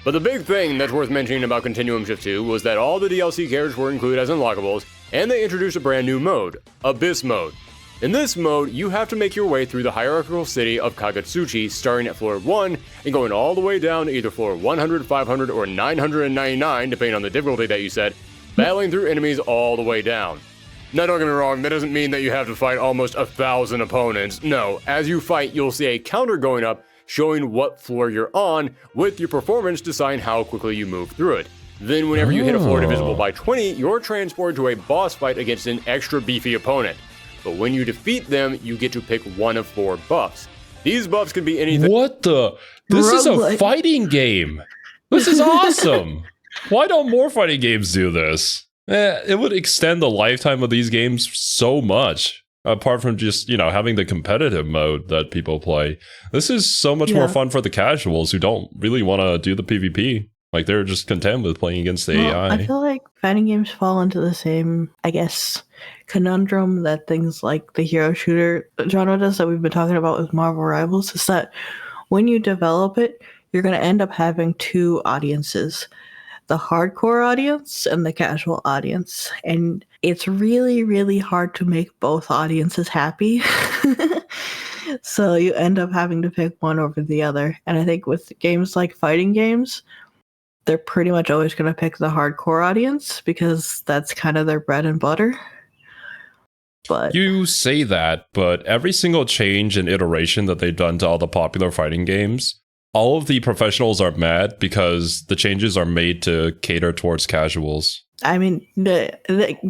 But the big thing that's worth mentioning about Continuum Shift 2 was that all the DLC characters were included as unlockables, and they introduced a brand new mode, Abyss Mode. In this mode, you have to make your way through the hierarchical city of Kagatsuchi, starting at floor 1 and going all the way down to either floor 100, 500, or 999, depending on the difficulty that you set, battling through enemies all the way down. Now don't get me wrong, that doesn't mean that you have to fight almost 1,000 opponents. No, as you fight, you'll see a counter going up showing what floor you're on, with your performance decide how quickly you move through it. Then whenever you hit a floor divisible by 20, you're transported to a boss fight against an extra beefy opponent. But when you defeat them, you get to pick one of 4 buffs. These buffs can be anything. What the? This is a fighting game. This is awesome. Why don't more fighting games do this? It would extend the lifetime of these games so much. Apart from just, having the competitive mode that people play. This is so much more fun for the casuals who don't really want to do the PvP. Like, they're just content with playing against the AI. I feel like fighting games fall into the same, conundrum that things like the hero shooter genre does that we've been talking about with Marvel Rivals, is that when you develop it, you're going to end up having 2 audiences. The hardcore audience and the casual audience. And it's really, really hard to make both audiences happy. So you end up having to pick one over the other. And I think with games like fighting games, they're pretty much always going to pick the hardcore audience because that's kind of their bread and butter. But you say that, but every single change and iteration that they've done to all the popular fighting games all of the professionals are mad because the changes are made to cater towards casuals. I mean,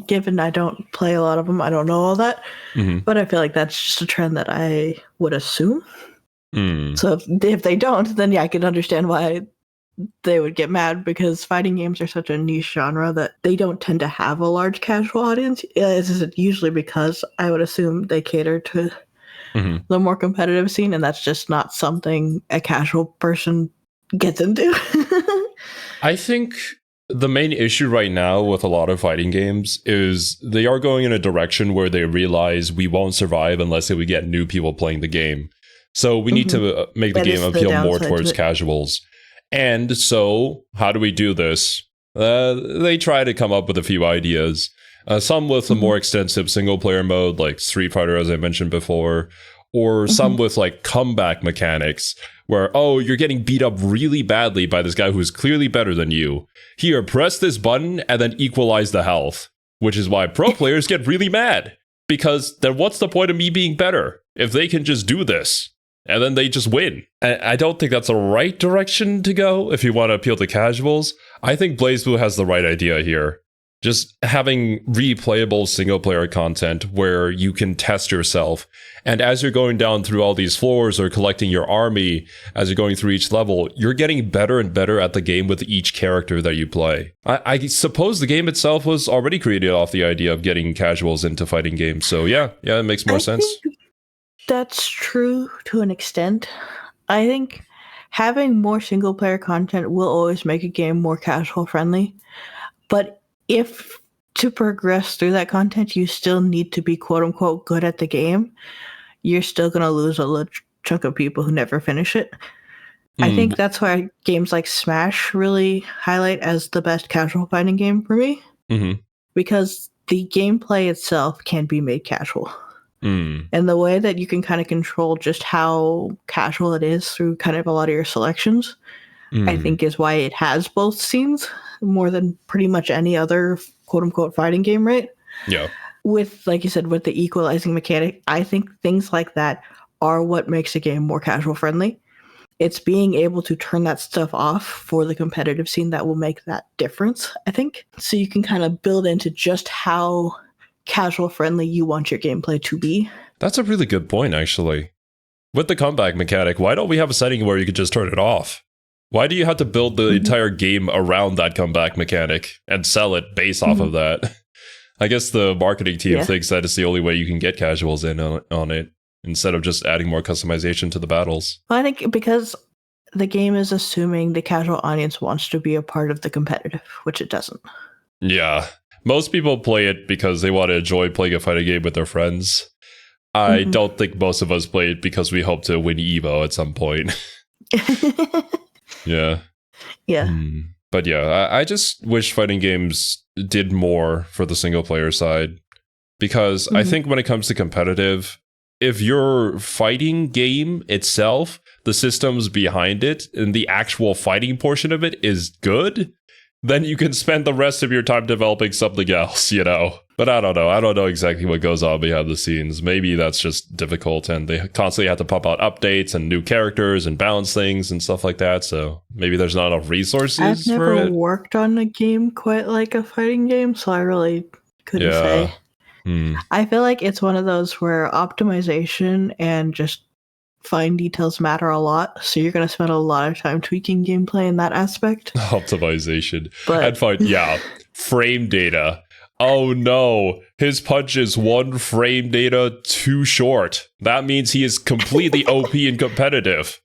given I don't play a lot of them, I don't know all that. But I feel like that's just a trend that I would assume. So if they don't, then yeah, I can understand why they would get mad, because fighting games are such a niche genre that they don't tend to have a large casual audience. It's usually because I would assume they cater to the more competitive scene, and that's just not something a casual person gets into. I think the main issue right now with a lot of fighting games is they are going in a direction where they realize we won't survive unless we get new people playing the game. So we need to make the game appeal more towards casuals. And so how do we do this? They try to come up with a few ideas. Some with a more extensive single player mode, like Street Fighter, as I mentioned before, or some with like comeback mechanics where, oh, you're getting beat up really badly by this guy who's clearly better than you. Here, press this button and then equalize the health, which is why pro players get really mad, because then what's the point of me being better if they can just do this? And then they just win. I don't think that's the right direction to go if you want to appeal to casuals. I think BlazBlue has the right idea here. Just having replayable single-player content where you can test yourself. And as you're going down through all these floors or collecting your army, as you're going through each level, you're getting better and better at the game with each character that you play. I suppose the game itself was already created off the idea of getting casuals into fighting games. So yeah, it makes more sense. That's true to an extent. I think having more single player content will always make a game more casual friendly. But if to progress through that content, you still need to be quote unquote good at the game, you're still going to lose a little chunk of people who never finish it. I think that's why games like Smash really highlight as the best casual fighting game for me. Because the gameplay itself can be made casual. And the way that you can kind of control just how casual it is through kind of a lot of your selections, I think is why it has both scenes more than pretty much any other quote unquote fighting game, right? Yeah. With, like you said, with the equalizing mechanic, I think things like that are what makes a game more casual friendly. It's being able to turn that stuff off for the competitive scene that will make that difference, I think. So you can kind of build into just how casual friendly you want your gameplay to be. That's a really good point, actually. With the comeback mechanic, why don't we have a setting where you could just turn it off? Why do you have to build the entire game around that comeback mechanic and sell it based off of that? I guess the marketing team thinks that it's the only way you can get casuals in on it, instead of just adding more customization to the battles. Well, I think because the game is assuming the casual audience wants to be a part of the competitive, which it doesn't. Yeah. Most people play it because they want to enjoy playing a fighting game with their friends. I don't think most of us play it because we hope to win Evo at some point. Yeah. But yeah, I just wish fighting games did more for the single player side. Because I think when it comes to competitive, if your fighting game itself, the systems behind it, and the actual fighting portion of it is good, then you can spend the rest of your time developing something else, you know? But I don't know. I don't know exactly what goes on behind the scenes. Maybe that's just difficult, and they constantly have to pump out updates and new characters and balance things and stuff like that, so maybe there's not enough resources for it. I've never worked on a game quite like a fighting game, so I really couldn't say. I feel like it's one of those where optimization and just fine details matter a lot, so you're going to spend a lot of time tweaking gameplay in that aspect. Optimization. And fine, frame data. Oh no, his punch is 1 frame data too short. That means he is completely OP and competitive.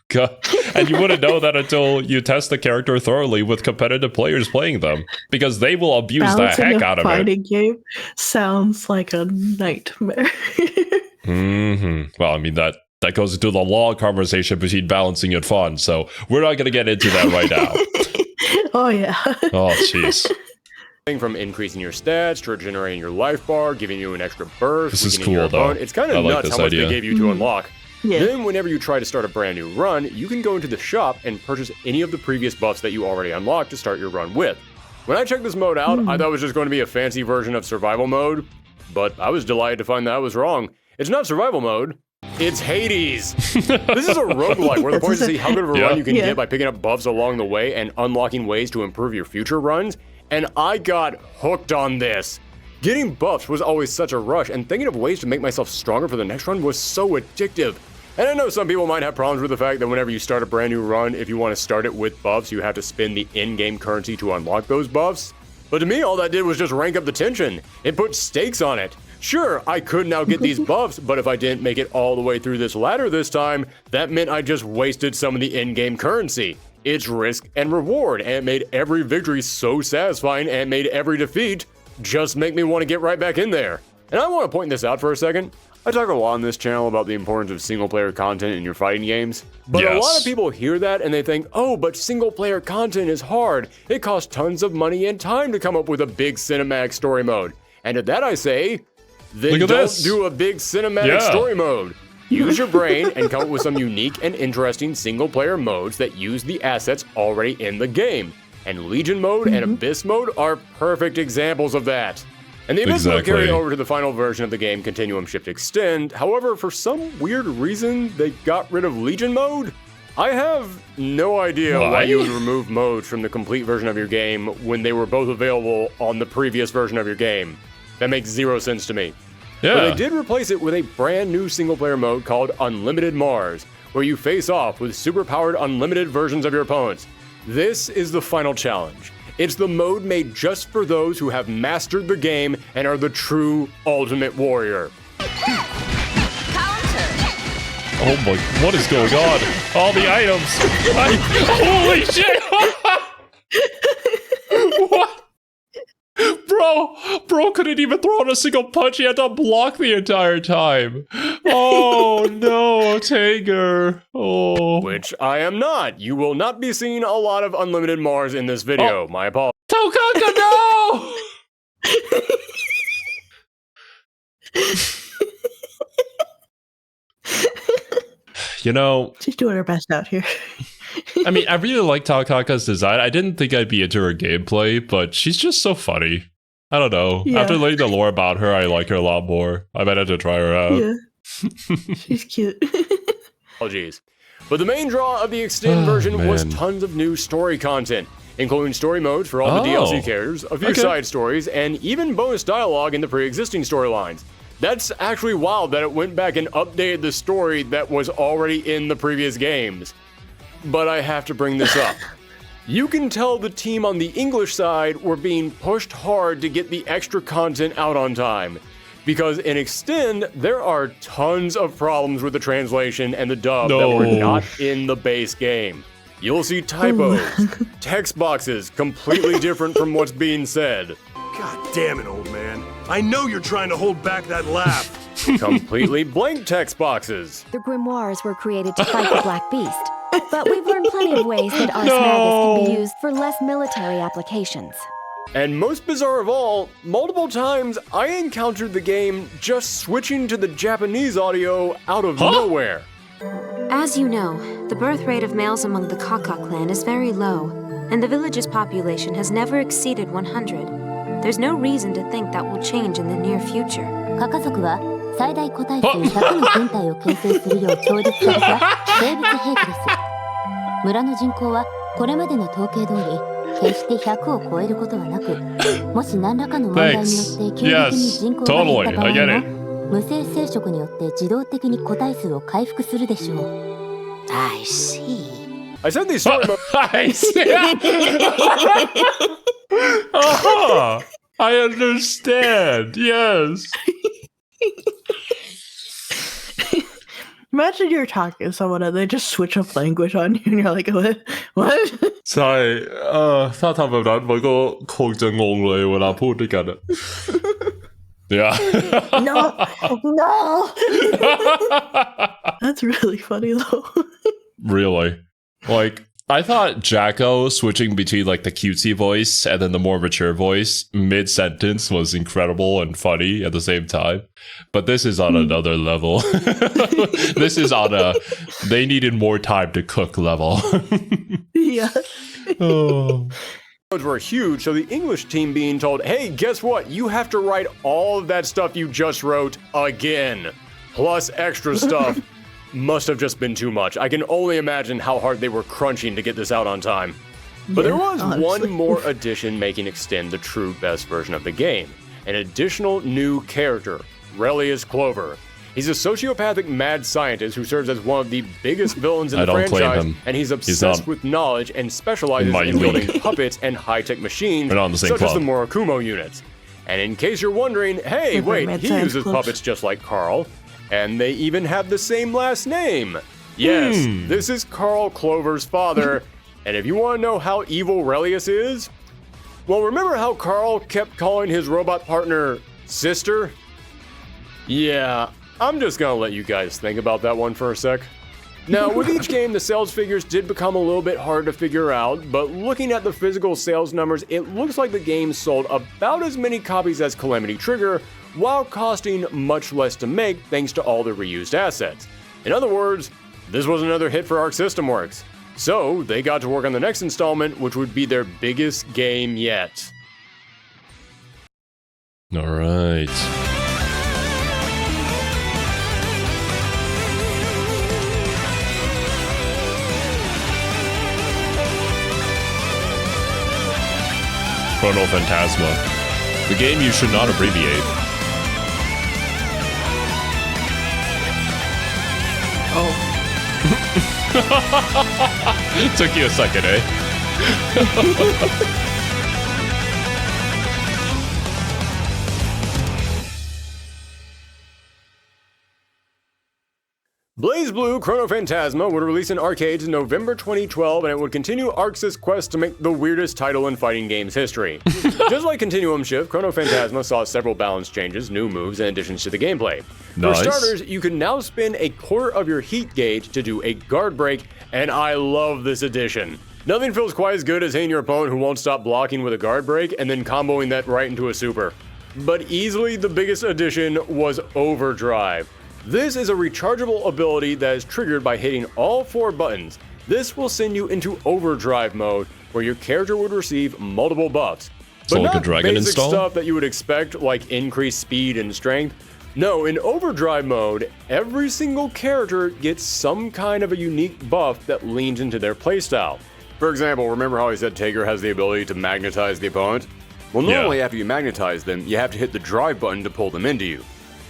God. And you wouldn't know that until you test the character thoroughly with competitive players playing them, because they will abuse the heck out of it. Fighting game sounds like a nightmare. Well, I mean, that goes into the long conversation between balancing and fun, so we're not going to get into that right now. Oh, yeah. Oh, jeez. From increasing your stats to regenerating your life bar, giving you an extra burst. This is cool, though. It's kind of nuts how much they gave you to unlock. Yeah. Then, whenever you try to start a brand new run, you can go into the shop and purchase any of the previous buffs that you already unlocked to start your run with. When I checked this mode out, I thought it was just going to be a fancy version of survival mode, but I was delighted to find that I was wrong. It's not survival mode, It's Hades. This is a roguelike where the point is to see how good of a run you can get by picking up buffs along the way and unlocking ways to improve your future runs. And I got hooked on this. Getting buffs was always such a rush, and thinking of ways to make myself stronger for the next run was so addictive. And I know some people might have problems with the fact that whenever you start a brand new run, if you want to start it with buffs, you have to spend the in-game currency to unlock those buffs. But to me, all that did was just rank up the tension. It put stakes on it. Sure, I could now get these buffs, but if I didn't make it all the way through this ladder this time, that meant I just wasted some of the in-game currency. It's risk and reward, and it made every victory so satisfying and made every defeat just make me want to get right back in there. And I want to point this out for a second. I talk a lot on this channel about the importance of single-player content in your fighting games, but a lot of people hear that and they think, oh, but single-player content is hard. It costs tons of money and time to come up with a big cinematic story mode. And to that I say, then don't do a big cinematic story mode. Use your brain and come up with some unique and interesting single-player modes that use the assets already in the game. And Legion mode and Abyss mode are perfect examples of that. And the Abyss will carry over to the final version of the game, Continuum Shift Extend. However, for some weird reason, they got rid of Legion mode. I have no idea why you would remove modes from the complete version of your game when they were both available on the previous version of your game. That makes zero sense to me. Yeah. But they did replace it with a brand new single-player mode called Unlimited Mars, where you face off with super-powered unlimited versions of your opponents. This is the final challenge. It's the mode made just for those who have mastered the game and are the true ultimate warrior. Oh my, what is going on? All the items! Holy shit! What? Bro couldn't even throw out a single punch, he had to block the entire time. Oh no, Tager. Oh. Which I am not. You will not be seeing a lot of Unlimited Mars in this video. My apologies. Tokaka, no! You know, she's doing her best out here. I mean, I really like Takaka's design. I didn't think I'd be into her gameplay, but she's just so funny. I don't know. Yeah. After learning the lore about her, I like her a lot more. I might have to try her out. Yeah. She's cute. Apologies. But the main draw of the Extend version was tons of new story content, including story modes for all the DLC characters, a few side stories, and even bonus dialogue in the pre-existing storylines. That's actually wild that it went back and updated the story that was already in the previous games. But I have to bring this up. You can tell the team on the English side were being pushed hard to get the extra content out on time. Because in Extend, there are tons of problems with the translation and the dub that were not in the base game. You'll see typos, text boxes completely different from what's being said. God damn it, old man. I know you're trying to hold back that laugh. Completely blank text boxes. The grimoires were created to fight the Black Beast, but we've learned plenty of ways that Ars Magus can be used for less military applications. And most bizarre of all, multiple times I encountered the game just switching to the Japanese audio out of nowhere. As you know, the birth rate of males among the Kaka clan is very low, and the village's population has never exceeded 100. There's no reason to think that will change in the near future. カカ族は最大個体数100の軍隊を形成するよう調律された生物兵器です。村の人口はこれまでの統計通り決して100を超えることはなく、もし何らかの問題によって急激に人口が減った場合も、無性生殖によって自動的に個体数を回復するでしょう。I see. I said these story modes. I see. I understand. Yes. Imagine you're talking to someone and they just switch up language on you and you're like, what? What? ใช่ถ้าทำแบบนั้นมันก็คงจะงงเลยเวลาพูดด้วยกันอะ Yeah. No. That's really funny though. Really? Like, I thought Jacko switching between like the cutesy voice and then the more mature voice mid-sentence was incredible and funny at the same time. But this is on another level. This is on a they needed more time to cook level. Yeah. Oh. Were huge, so the English team being told, hey, guess what? You have to write all of that stuff you just wrote again. plus extra stuff must have just been too much. I can only imagine how hard they were crunching to get this out on time. But there was one more addition making Extend the true best version of the game. An additional new character, Relius Clover. He's a sociopathic mad scientist who serves as one of the biggest villains in the franchise, and he's obsessed with knowledge and specializes in building puppets and high-tech machines, such as the Murakumo units. And in case you're wondering, hey, wait, he uses puppets just like Carl, and they even have the same last name. Yes, this is Carl Clover's father, and if you want to know how evil Relius is, well, remember how Carl kept calling his robot partner Sister? Yeah, I'm just gonna let you guys think about that one for a sec. Now, with each game, the sales figures did become a little bit hard to figure out, but looking at the physical sales numbers, it looks like the game sold about as many copies as Calamity Trigger, while costing much less to make thanks to all the reused assets. In other words, this was another hit for Arc System Works. So, they got to work on the next installment, which would be their biggest game yet. Alright. Chrono Phantasma. The game you should not abbreviate. Oh. Took you a second, eh? BlazBlue Chrono Phantasma would release in arcades in November 2012, and it would continue Arx's quest to make the weirdest title in fighting games history. Just like Continuum Shift, Chrono Phantasma saw several balance changes, new moves, and additions to the gameplay. Nice. For starters, you can now spin a quarter of your heat gauge to do a guard break, and I love this addition. Nothing feels quite as good as hitting your opponent who won't stop blocking with a guard break and then comboing that right into a super. But easily the biggest addition was Overdrive. This is a rechargeable ability that is triggered by hitting all 4 buttons. This will send you into Overdrive mode, where your character would receive multiple buffs. But like not a dragon basic install? stuff that you would expect, like increased speed and strength. No, in Overdrive mode, every single character gets some kind of a unique buff that leans into their playstyle. For example, remember how I said Tager has the ability to magnetize the opponent? Well, normally after you magnetize them, you have to hit the drive button to pull them into you.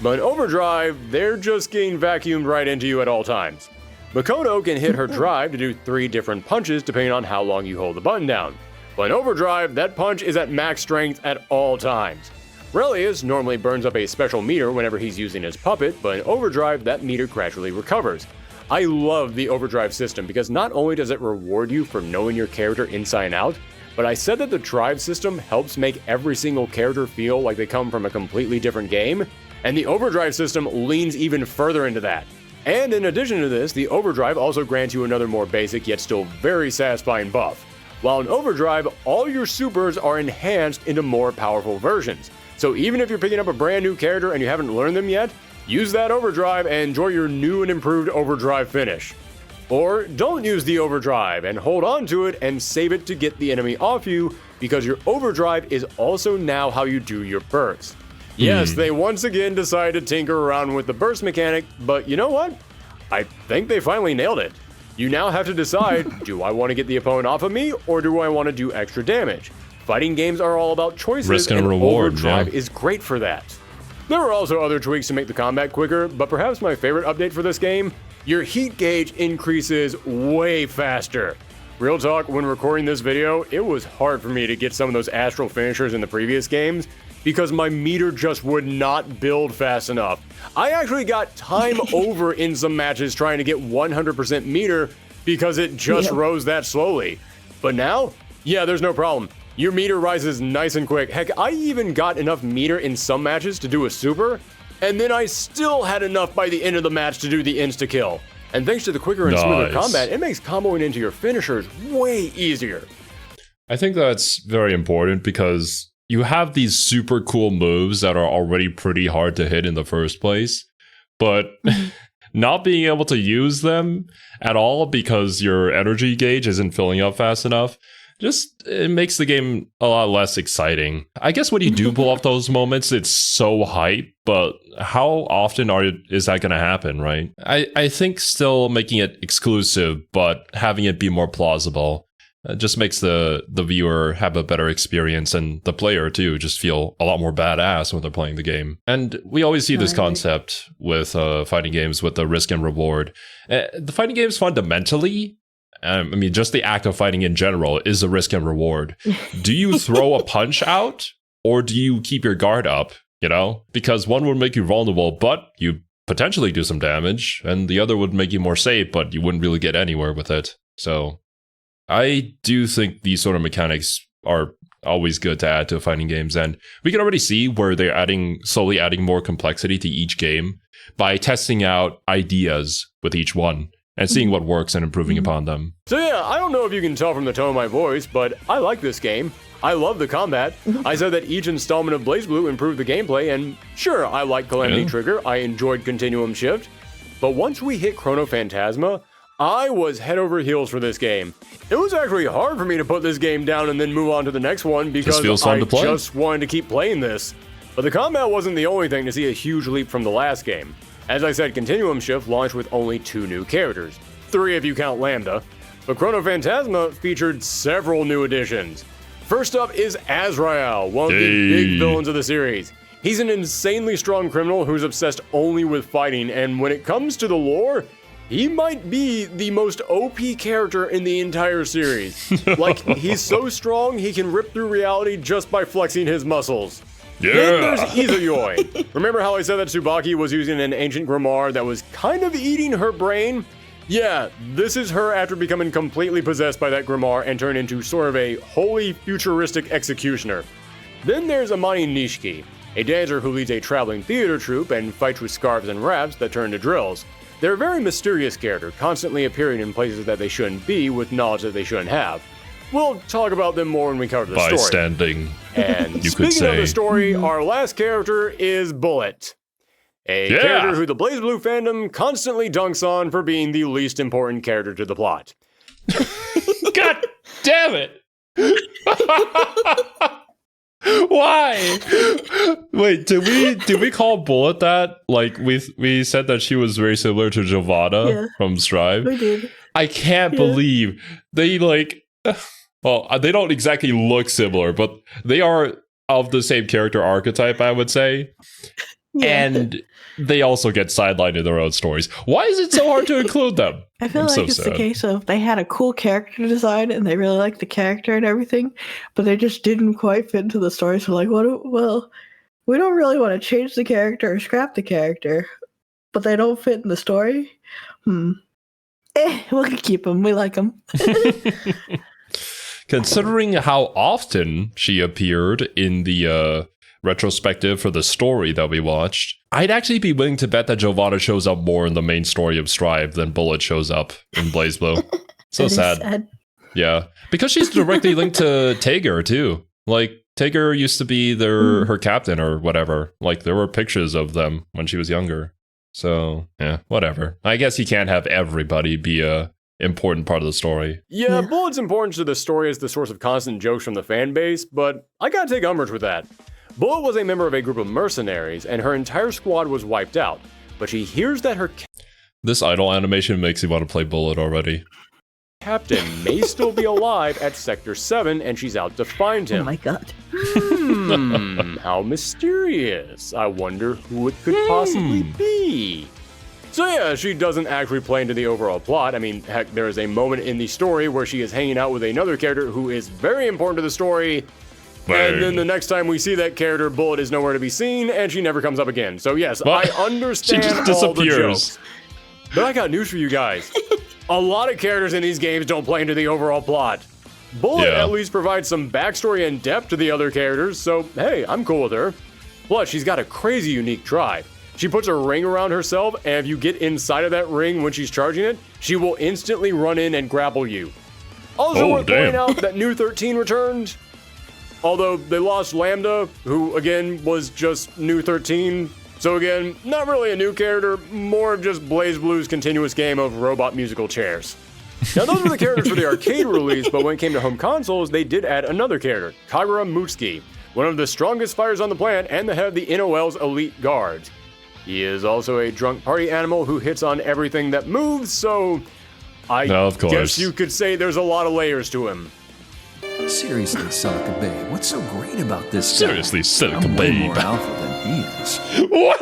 But in Overdrive, they're just getting vacuumed right into you at all times. Makoto can hit her drive to do 3 different punches depending on how long you hold the button down. But in Overdrive, that punch is at max strength at all times. Relius normally burns up a special meter whenever he's using his puppet, but in Overdrive, that meter gradually recovers. I love the Overdrive system because not only does it reward you for knowing your character inside and out, but I said that the drive system helps make every single character feel like they come from a completely different game, and the Overdrive system leans even further into that. And in addition to this, the Overdrive also grants you another more basic yet still very satisfying buff. While in Overdrive, all your supers are enhanced into more powerful versions. So even if you're picking up a brand new character and you haven't learned them yet, use that Overdrive and enjoy your new and improved Overdrive finish. Or don't use the Overdrive and hold on to it and save it to get the enemy off you, because your Overdrive is also now how you do your burst. Yes, they once again decided to tinker around with the burst mechanic, but you know what? I think they finally nailed it. You now have to decide, do I want to get the opponent off of me, or do I want to do extra damage? Fighting games are all about choices, Risk and reward, Overdrive is great for that. There were also other tweaks to make the combat quicker, but perhaps my favorite update for this game, your heat gauge increases way faster. Real talk, when recording this video, it was hard for me to get some of those astral finishers in the previous games, because my meter just would not build fast enough. I actually got time over in some matches trying to get 100% meter because it just rose that slowly. But now, yeah, there's no problem. Your meter rises nice and quick. Heck, I even got enough meter in some matches to do a super, and then I still had enough by the end of the match to do the insta-kill. And thanks to the quicker and smoother combat, it makes comboing into your finishers way easier. I think that's very important because you have these super cool moves that are already pretty hard to hit in the first place, but not being able to use them at all because your energy gauge isn't filling up fast enough, Just it makes the game a lot less exciting. I guess when you do pull off those moments, it's so hype, but how often is that going to happen, right? I think still making it exclusive, but having it be more plausible just makes the viewer have a better experience, and the player too just feel a lot more badass when they're playing the game. And we always see this concept with fighting games with the risk and reward. The fighting games fundamentally, I mean, just the act of fighting in general is a risk and reward. Do you throw a punch out, or do you keep your guard up, you know? Because one would make you vulnerable, but you potentially do some damage, and the other would make you more safe, but you wouldn't really get anywhere with it. So I do think these sort of mechanics are always good to add to fighting games, and we can already see where they're slowly adding more complexity to each game by testing out ideas with each one and seeing what works and improving upon them. So yeah, I don't know if you can tell from the tone of my voice, but I like this game. I love the combat. I said that each installment of BlazBlue improved the gameplay, and sure, I like Calamity Trigger, I enjoyed Continuum Shift, but once we hit Chrono Phantasma, I was head over heels for this game. It was actually hard for me to put this game down and then move on to the next one because I just wanted to keep playing this. But the combat wasn't the only thing to see a huge leap from the last game. As I said, Continuum Shift launched with only 2 new characters. 3 if you count Lambda. But Chrono Phantasma featured several new additions. First up is Azrael, one of the big villains of the series. He's an insanely strong criminal who's obsessed only with fighting, and when it comes to the lore, he might be the most OP character in the entire series. Like, he's so strong, he can rip through reality just by flexing his muscles. Yeah. Then there's Izayoi. Remember how I said that Tsubaki was using an ancient grimoire that was kind of eating her brain? Yeah, this is her after becoming completely possessed by that grimoire and turned into sort of a wholly futuristic executioner. Then there's Amani Nishiki, a dancer who leads a traveling theater troupe and fights with scarves and wraps that turn to drills. They're a very mysterious character, constantly appearing in places that they shouldn't be with knowledge that they shouldn't have. We'll talk about them more when we cover the story. Bystanding, and you could speaking of say. the story, our last character is Bullet. A character who the BlazBlue fandom constantly dunks on for being the least important character to the plot. God damn it! Why? Wait, did we call Bullet that? Like we said that she was very similar to Giovanna from Strive. We did. I can't believe they well, they don't exactly look similar, but they are of the same character archetype, I would say. Yeah. And they also get sidelined in their own stories. Why is it so hard to include them? I feel like it's the case of they had a cool character design and they really liked the character and everything, but they just didn't quite fit into the story. So like, well, we don't really want to change the character or scrap the character, but they don't fit in the story. We can keep them. We like them. Considering how often she appeared in the retrospective for the story that we watched, I'd actually be willing to bet that Giovanna shows up more in the main story of Strive than Bullet shows up in BlazBlue. So sad. Yeah, because she's directly linked to Tager too. Like, Tager used to be her captain or whatever. Like, there were pictures of them when she was younger. So, yeah, whatever. I guess you can't have everybody be a important part of the story. Yeah, Bullet's importance to the story is the source of constant jokes from the fan base, but I gotta take umbrage with that. Bullet was a member of a group of mercenaries, and her entire squad was wiped out, but she hears that her This idle animation makes you want to play Bullet already. Captain may still be alive at Sector 7, and she's out to find him. Oh my god. How mysterious. I wonder who it could possibly be. So yeah, she doesn't actually play into the overall plot. I mean, heck, there is a moment in the story where she is hanging out with another character who is very important to the story, and then the next time we see that character, Bullet is nowhere to be seen, and she never comes up again. So yes, I understand she just all the disappears. jokes. But I got news for you guys. A lot of characters in these games don't play into the overall plot. Bullet at least provides some backstory and depth to the other characters, so hey, I'm cool with her. Plus, she's got a crazy unique drive. She puts a ring around herself, and if you get inside of that ring when she's charging it, she will instantly run in and grapple you. Also worth pointing out that New 13 returned. Although they lost Lambda, who again was just New 13. So again, not really a new character, more of just BlazBlue's continuous game of robot musical chairs. Now, those were the characters for the arcade release, but when it came to home consoles, they did add another character, Kagura Mutsuki, one of the strongest fighters on the planet and the head of the NOL's elite guards. He is also a drunk party animal who hits on everything that moves, so I guess you could say there's a lot of layers to him. Seriously, Silica Babe, what's so great about this guy? Seriously, Silica I'm Babe. way more alpha than he is. What?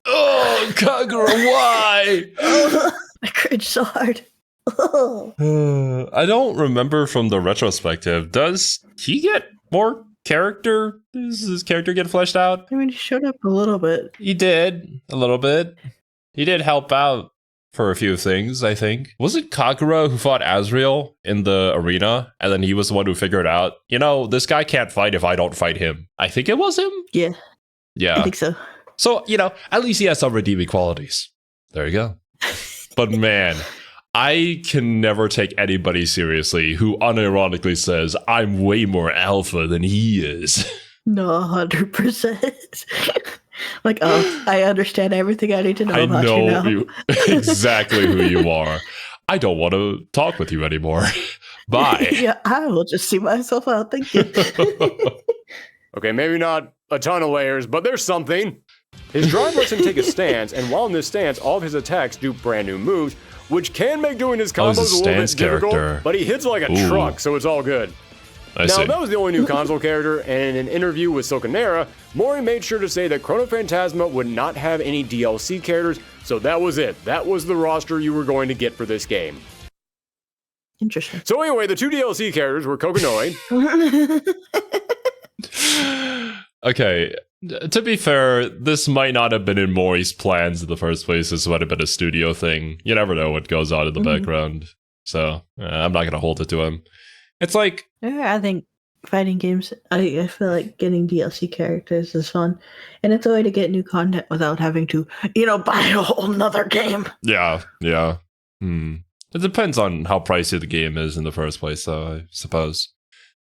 Oh, Kagura, why? I cringed so hard. I don't remember from the retrospective. Does he get more character? Does his character get fleshed out? I mean, he showed up a little bit. He did. A little bit. He did help out for a few things, I think. Was it Kagura who fought Azrael in the arena? And then he was the one who figured out, you know, this guy can't fight if I don't fight him. I think it was him? Yeah. Yeah. I think so. So, you know, at least he has some redeeming qualities. There you go. But man, I can never take anybody seriously who unironically says, I'm way more alpha than he is. No, 100%. Like, oh, I understand everything I need to know about you now. Exactly who you are. I don't want to talk with you anymore. Bye. Yeah, I will just see myself out. Thank you. Okay, maybe not a ton of layers, but there's something. His drive lets him take a stance, and while in this stance, all of his attacks do brand new moves, which can make doing his combos a little bit difficult, but he hits like a truck, so it's all good. Now, that was the only new console character, and in an interview with Sokanera, Mori made sure to say that Chrono Phantasma would not have any DLC characters, so that was it. That was the roster you were going to get for this game. Interesting. So anyway, the two DLC characters were Kokonoi. Okay, to be fair, this might not have been in Mori's plans in the first place. This might have been a studio thing. You never know what goes on in the background. So I'm not going to hold it to him. It's like... I think fighting games, I feel like getting DLC characters is fun. And it's a way to get new content without having to, buy a whole nother game. Yeah. It depends on how pricey the game is in the first place, though, I suppose.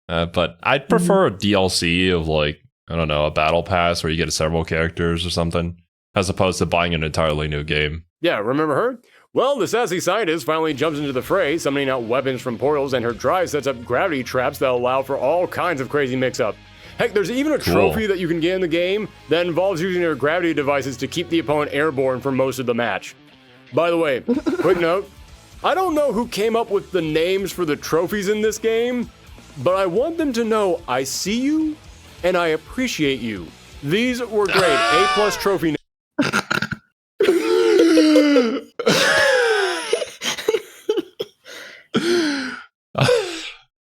But I'd prefer a DLC of, like, I don't know, a battle pass where you get several characters or something, as opposed to buying an entirely new game. Yeah, remember her? Well, the sassy scientist finally jumps into the fray, summoning out weapons from portals, and her drive sets up gravity traps that allow for all kinds of crazy mix-up. Heck, there's even a trophy that you can get in the game that involves using her gravity devices to keep the opponent airborne for most of the match. By the way, quick note, I don't know who came up with the names for the trophies in this game, but I want them to know I see you and I appreciate you. These were great. A+ trophy.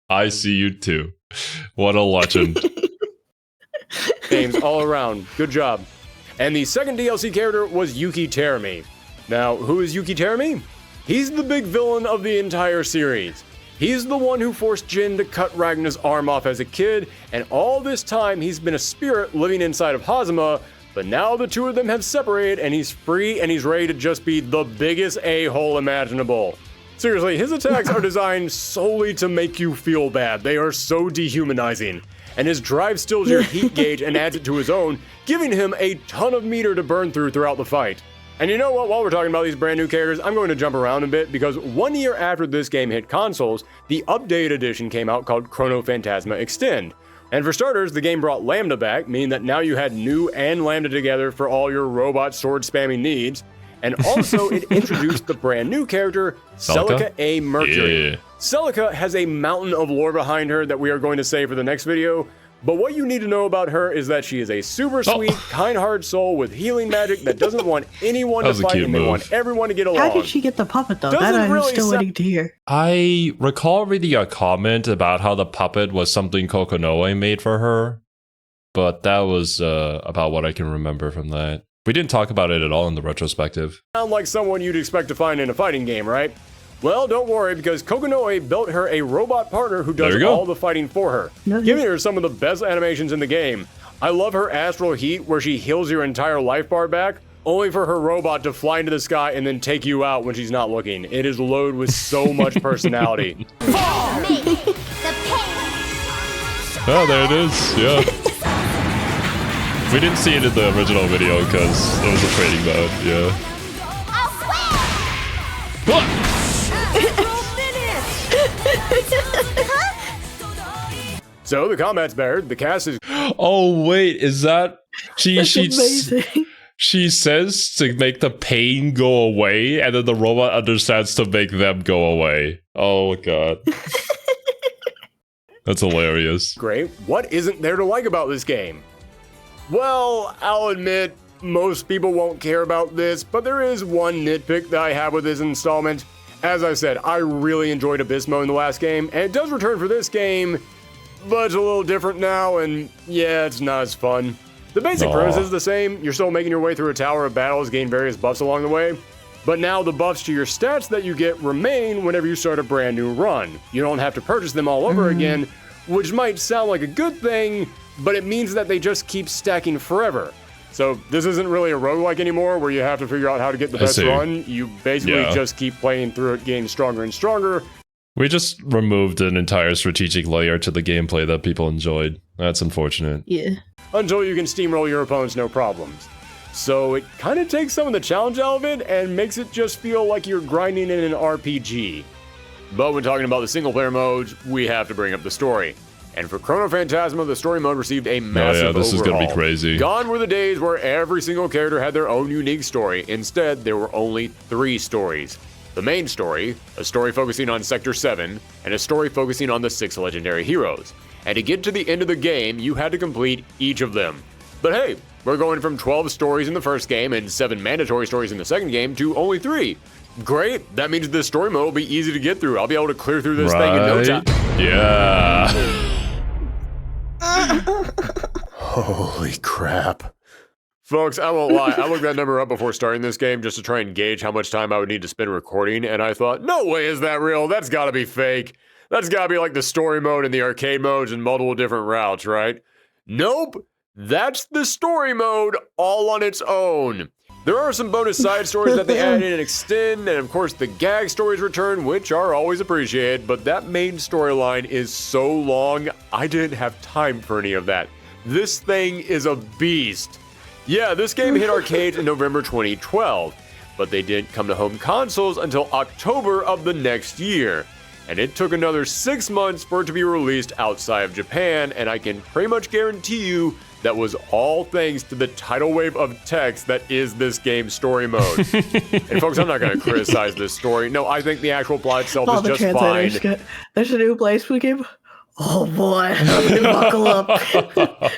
I see you too. What a legend. Names all around. Good job. And the second DLC character was Yuki Terumi. Now, who is Yuki Terumi? He's the big villain of the entire series. He's the one who forced Jin to cut Ragna's arm off as a kid, and all this time he's been a spirit living inside of Hazama, but now the two of them have separated and he's free and he's ready to just be the biggest a-hole imaginable. Seriously, his attacks are designed solely to make you feel bad. They are so dehumanizing. And his drive stills your heat gauge and adds it to his own, giving him a ton of meter to burn through throughout the fight. And you know what, while we're talking about these brand new characters, I'm going to jump around a bit because 1 year after this game hit consoles, the updated edition came out called Chrono Phantasma Extend. And for starters, the game brought Lambda back, meaning that now you had New and Lambda together for all your robot sword spamming needs. And also, it introduced the brand new character, Celica A. Mercury. Yeah. Celica has a mountain of lore behind her that we are going to say for the next video, but what you need to know about her is that she is a super sweet, kind-hearted soul with healing magic that doesn't want anyone to fight and they want everyone to get along. How did she get the puppet, though? That I'm still waiting to hear. I recall reading a comment about how the puppet was something Kokonoe made for her, but that was about what I can remember from that. We didn't talk about it at all in the retrospective. Sound like someone you'd expect to find in a fighting game, right? Well, don't worry, because Kokonoe built her a robot partner who does all the fighting for her, giving her some of the best animations in the game. I love her astral heat, where she heals your entire life bar back, only for her robot to fly into the sky and then take you out when she's not looking. It is loaded with so much personality. Oh, there it is, yeah. We didn't see it in the original video because it was a trading mode, yeah. So the combat's better. The cast is. Oh wait, is that That's amazing. she says to make the pain go away, and then the robot understands to make them go away. Oh god. That's hilarious. Great. What isn't there to like about this game? Well, I'll admit, most people won't care about this, but there is one nitpick that I have with this installment. As I said, I really enjoyed Abysmo in the last game, and it does return for this game, but it's a little different now, and yeah, it's not as fun. The basic premise is the same. You're still making your way through a tower of battles, gain various buffs along the way, but now the buffs to your stats that you get remain whenever you start a brand new run. You don't have to purchase them all over again, which might sound like a good thing, but it means that they just keep stacking forever. So this isn't really a roguelike anymore where you have to figure out how to get the best run. You basically just keep playing through it, getting stronger and stronger. We just removed an entire strategic layer to the gameplay that people enjoyed. That's unfortunate. Yeah. Until you can steamroll your opponents no problems. So it kind of takes some of the challenge out of it and makes it just feel like you're grinding in an RPG. But when talking about the single player modes, we have to bring up the story. And for Chrono Phantasma, the story mode received a massive this is overhaul. gonna be crazy. Gone were the days where every single character had their own unique story. Instead, there were only 3 stories. The main story, a story focusing on Sector 7, and a story focusing on the 6 legendary heroes. And to get to the end of the game, you had to complete each of them. But hey, we're going from 12 stories in the first game and 7 mandatory stories in the second game to only 3. Great, that means this story mode will be easy to get through. I'll be able to clear through this thing in no time. Yeah. Holy crap. Folks, I won't lie, I looked that number up before starting this game just to try and gauge how much time I would need to spend recording, and I thought, no way is that real, that's gotta be fake. That's gotta be like the story mode and the arcade modes and multiple different routes, right? Nope, that's the story mode all on its own. There are some bonus side stories that they add in and extend, and of course the gag stories return, which are always appreciated, but that main storyline is so long, I didn't have time for any of that. This thing is a beast. Yeah, this game hit arcades in November 2012, but they didn't come to home consoles until October of the next year. And it took another 6 months for it to be released outside of Japan, and I can pretty much guarantee you that was all thanks to the tidal wave of text that is this game's story mode. And folks, I'm not going to criticize this story. No, I think the actual plot itself is just fine. There's a new BlazBlue game. Oh boy, buckle up.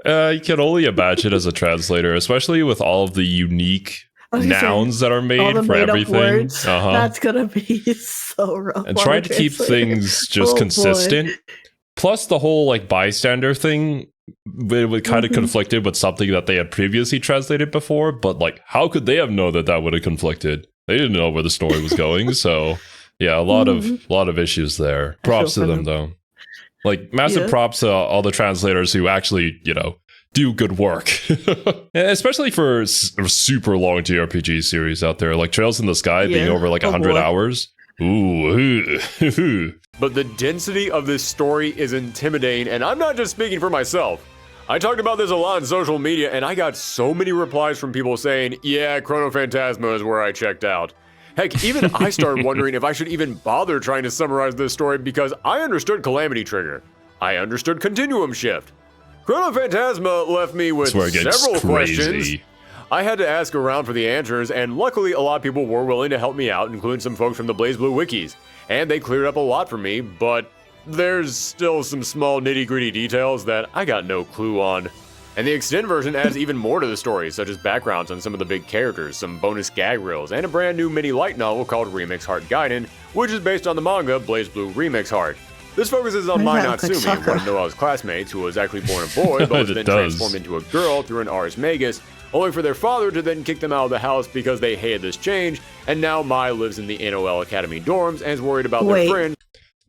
You can only imagine as a translator, especially with all of the unique nouns that are made for everything. Words, that's gonna be so rough. And trying to keep things just consistent. Plus the whole like bystander thing, it kind of conflicted with something that they had previously translated before. But like, how could they have known that that would have conflicted? They didn't know where the story was going. So yeah, a lot of issues there. Props to them though. Like massive props to all the translators who actually, do good work. Especially for a super long JRPG series out there, like Trails in the Sky being over like 100 hours. Ooh. But the density of this story is intimidating, and I'm not just speaking for myself. I talked about this a lot on social media, and I got so many replies from people saying, yeah, Chrono Phantasma is where I checked out. Heck, even I started wondering if I should even bother trying to summarize this story because I understood Calamity Trigger. I understood Continuum Shift. Chrono Phantasma left me with several questions. I had to ask around for the answers, and luckily a lot of people were willing to help me out, including some folks from the BlazBlue wikis. And they cleared up a lot for me, but there's still some small nitty-gritty details that I got no clue on. And the extended version adds even more to the story, such as backgrounds on some of the big characters, some bonus gag reels, and a brand new mini light novel called Remix Heart Gaiden, which is based on the manga BlazBlue Remix Heart. This focuses on Mai Natsumi, one of Noel's classmates who was actually born a boy, but was then transformed into a girl through an Ars Magus, only for their father to then kick them out of the house because they hated this change, and now Mai lives in the NOL Academy dorms and is worried about their friends.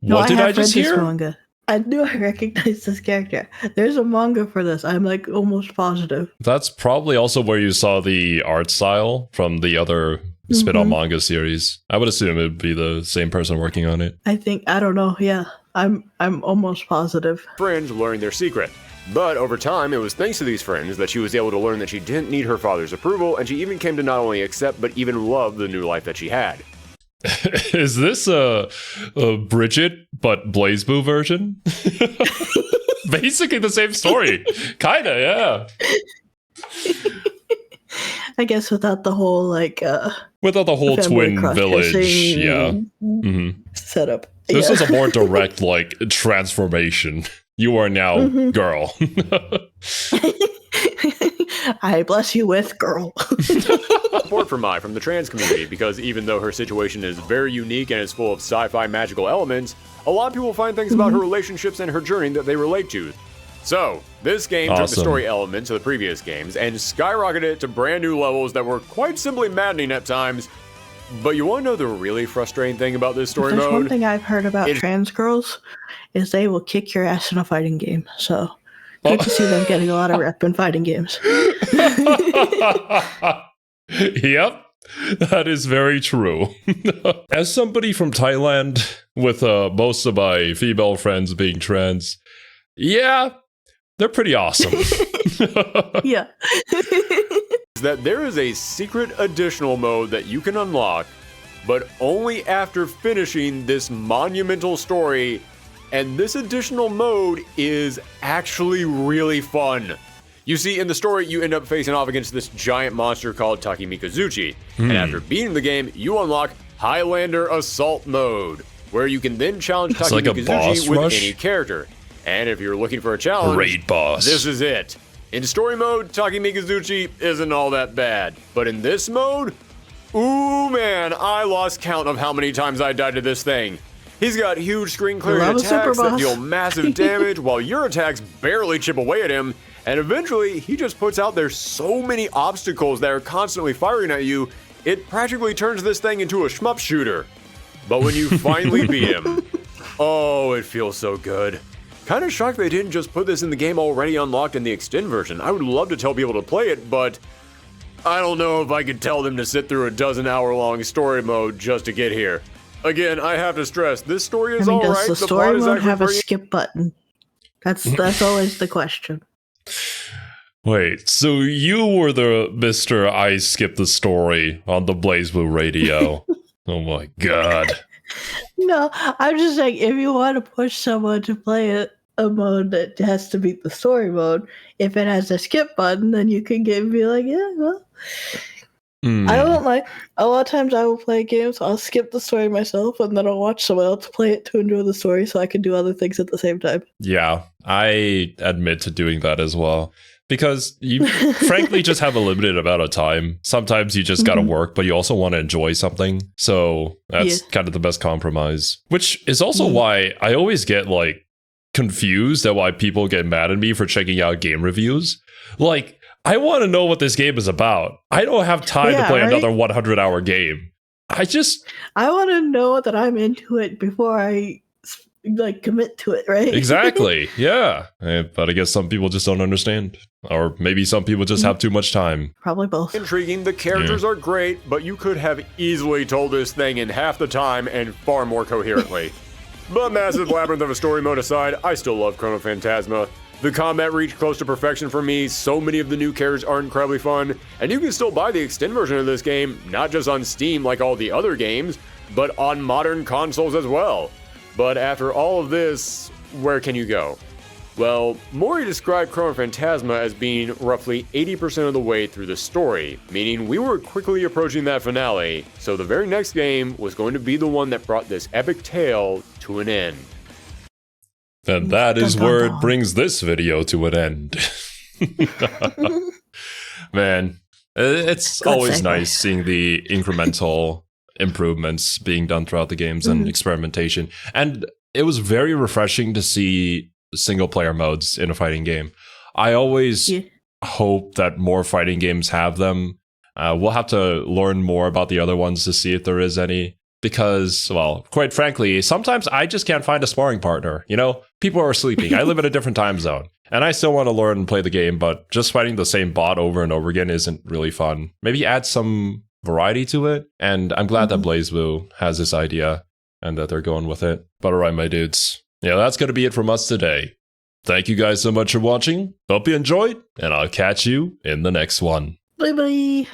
What did I just hear? Manga. I knew I recognized this character. There's a manga for this. I'm like almost positive. That's probably also where you saw the art style from the other spin-off manga series. I would assume it would be the same person working on it. I don't know. Yeah, I'm almost positive. Friends learning their secret. But over time, it was thanks to these friends that she was able to learn that she didn't need her father's approval, and she even came to not only accept but even love the new life that she had. Is this a Bridget but BlazBlue version? Basically the same story. Kinda, yeah. I guess without the whole without the whole twin village, yeah. Setup. This is a more direct transformation. You are now girl. I bless you with girl. Support for Mai from the trans community, because even though her situation is very unique and is full of sci-fi magical elements, a lot of people find things about her relationships and her journey that they relate to. So, this game took the story elements of the previous games and skyrocketed it to brand new levels that were quite simply maddening at times. But you want to know the really frustrating thing about this story There's mode? one thing I've heard about trans girls is they will kick your ass in a fighting game. So, good to see them getting a lot of rep in fighting games. Yep, that is very true. As somebody from Thailand, with most of my female friends being trans, yeah, they're pretty awesome. Yeah. That there is a secret additional mode that you can unlock, but only after finishing this monumental story, and this additional mode is actually really fun. You see, in the story, you end up facing off against this giant monster called Takemikazuchi, and after beating the game, you unlock Highlander Assault Mode, where you can then challenge Takemikazuchi with any character. And if you're looking for a challenge, Raid boss. This is it. In story mode, Takemikazuchi isn't all that bad, but in this mode, ooh man, I lost count of how many times I died to this thing. He's got huge screen clearing attacks that deal massive damage, while your attacks barely chip away at him, and eventually he just puts out there so many obstacles that are constantly firing at you, it practically turns this thing into a shmup shooter. But when you finally beat him, oh, it feels so good. Kind of shocked they didn't just put this in the game already unlocked in the Extend version. I would love to tell people to play it, but I don't know if I could tell them to sit through a 12-hour-long story mode just to get here. Again, I have to stress, this story is alright. Does the story mode have a skip button? That's always the question. Wait, so you were the Mr. I skipped the story on the BlazBlue radio. Oh my god. No, I'm just saying, if you want to push someone to play a mode that has to beat the story mode, if it has a skip button, then you can be like, yeah, well. I don't like, a lot of times I will play games, I'll skip the story myself, and then I'll watch someone else play it to enjoy the story so I can do other things at the same time. Yeah, I admit to doing that as well. Because you frankly just have a limited amount of time. Sometimes you just gotta work, but you also want to enjoy something. So that's kind of the best compromise. Which is also why I always get confused at why people get mad at me for checking out game reviews. I want to know what this game is about. I don't have time to play another 100-hour game. I want to know that I'm into it before I commit to it, right? Exactly. Yeah. But I guess some people just don't understand. Or maybe some people just have too much time. Probably both. Intriguing. The characters are great, but you could have easily told this thing in half the time and far more coherently. But massive labyrinth of a story mode aside, I still love Chrono Phantasma. The combat reached close to perfection for me, so many of the new characters are incredibly fun, and you can still buy the Extend version of this game, not just on Steam like all the other games, but on modern consoles as well. But after all of this, where can you go? Well, Mori described Chrono Phantasma as being roughly 80% of the way through the story, meaning we were quickly approaching that finale, so the very next game was going to be the one that brought this epic tale to an end. And that is where it brings this video to an end. Man, it's always nice seeing the incremental improvements being done throughout the games and experimentation. And it was very refreshing to see single player modes in a fighting game. I always hope that more fighting games have them. We'll have to learn more about the other ones to see if there is any. Because, well, quite frankly, sometimes I just can't find a sparring partner. You know, people are sleeping. I live in a different time zone. And I still want to learn and play the game, but just fighting the same bot over and over again isn't really fun. Maybe add some variety to it. And I'm glad that BlazBlue has this idea and that they're going with it. But alright, my dudes. Yeah, that's going to be it from us today. Thank you guys so much for watching. Hope you enjoyed, and I'll catch you in the next one. Bye bye.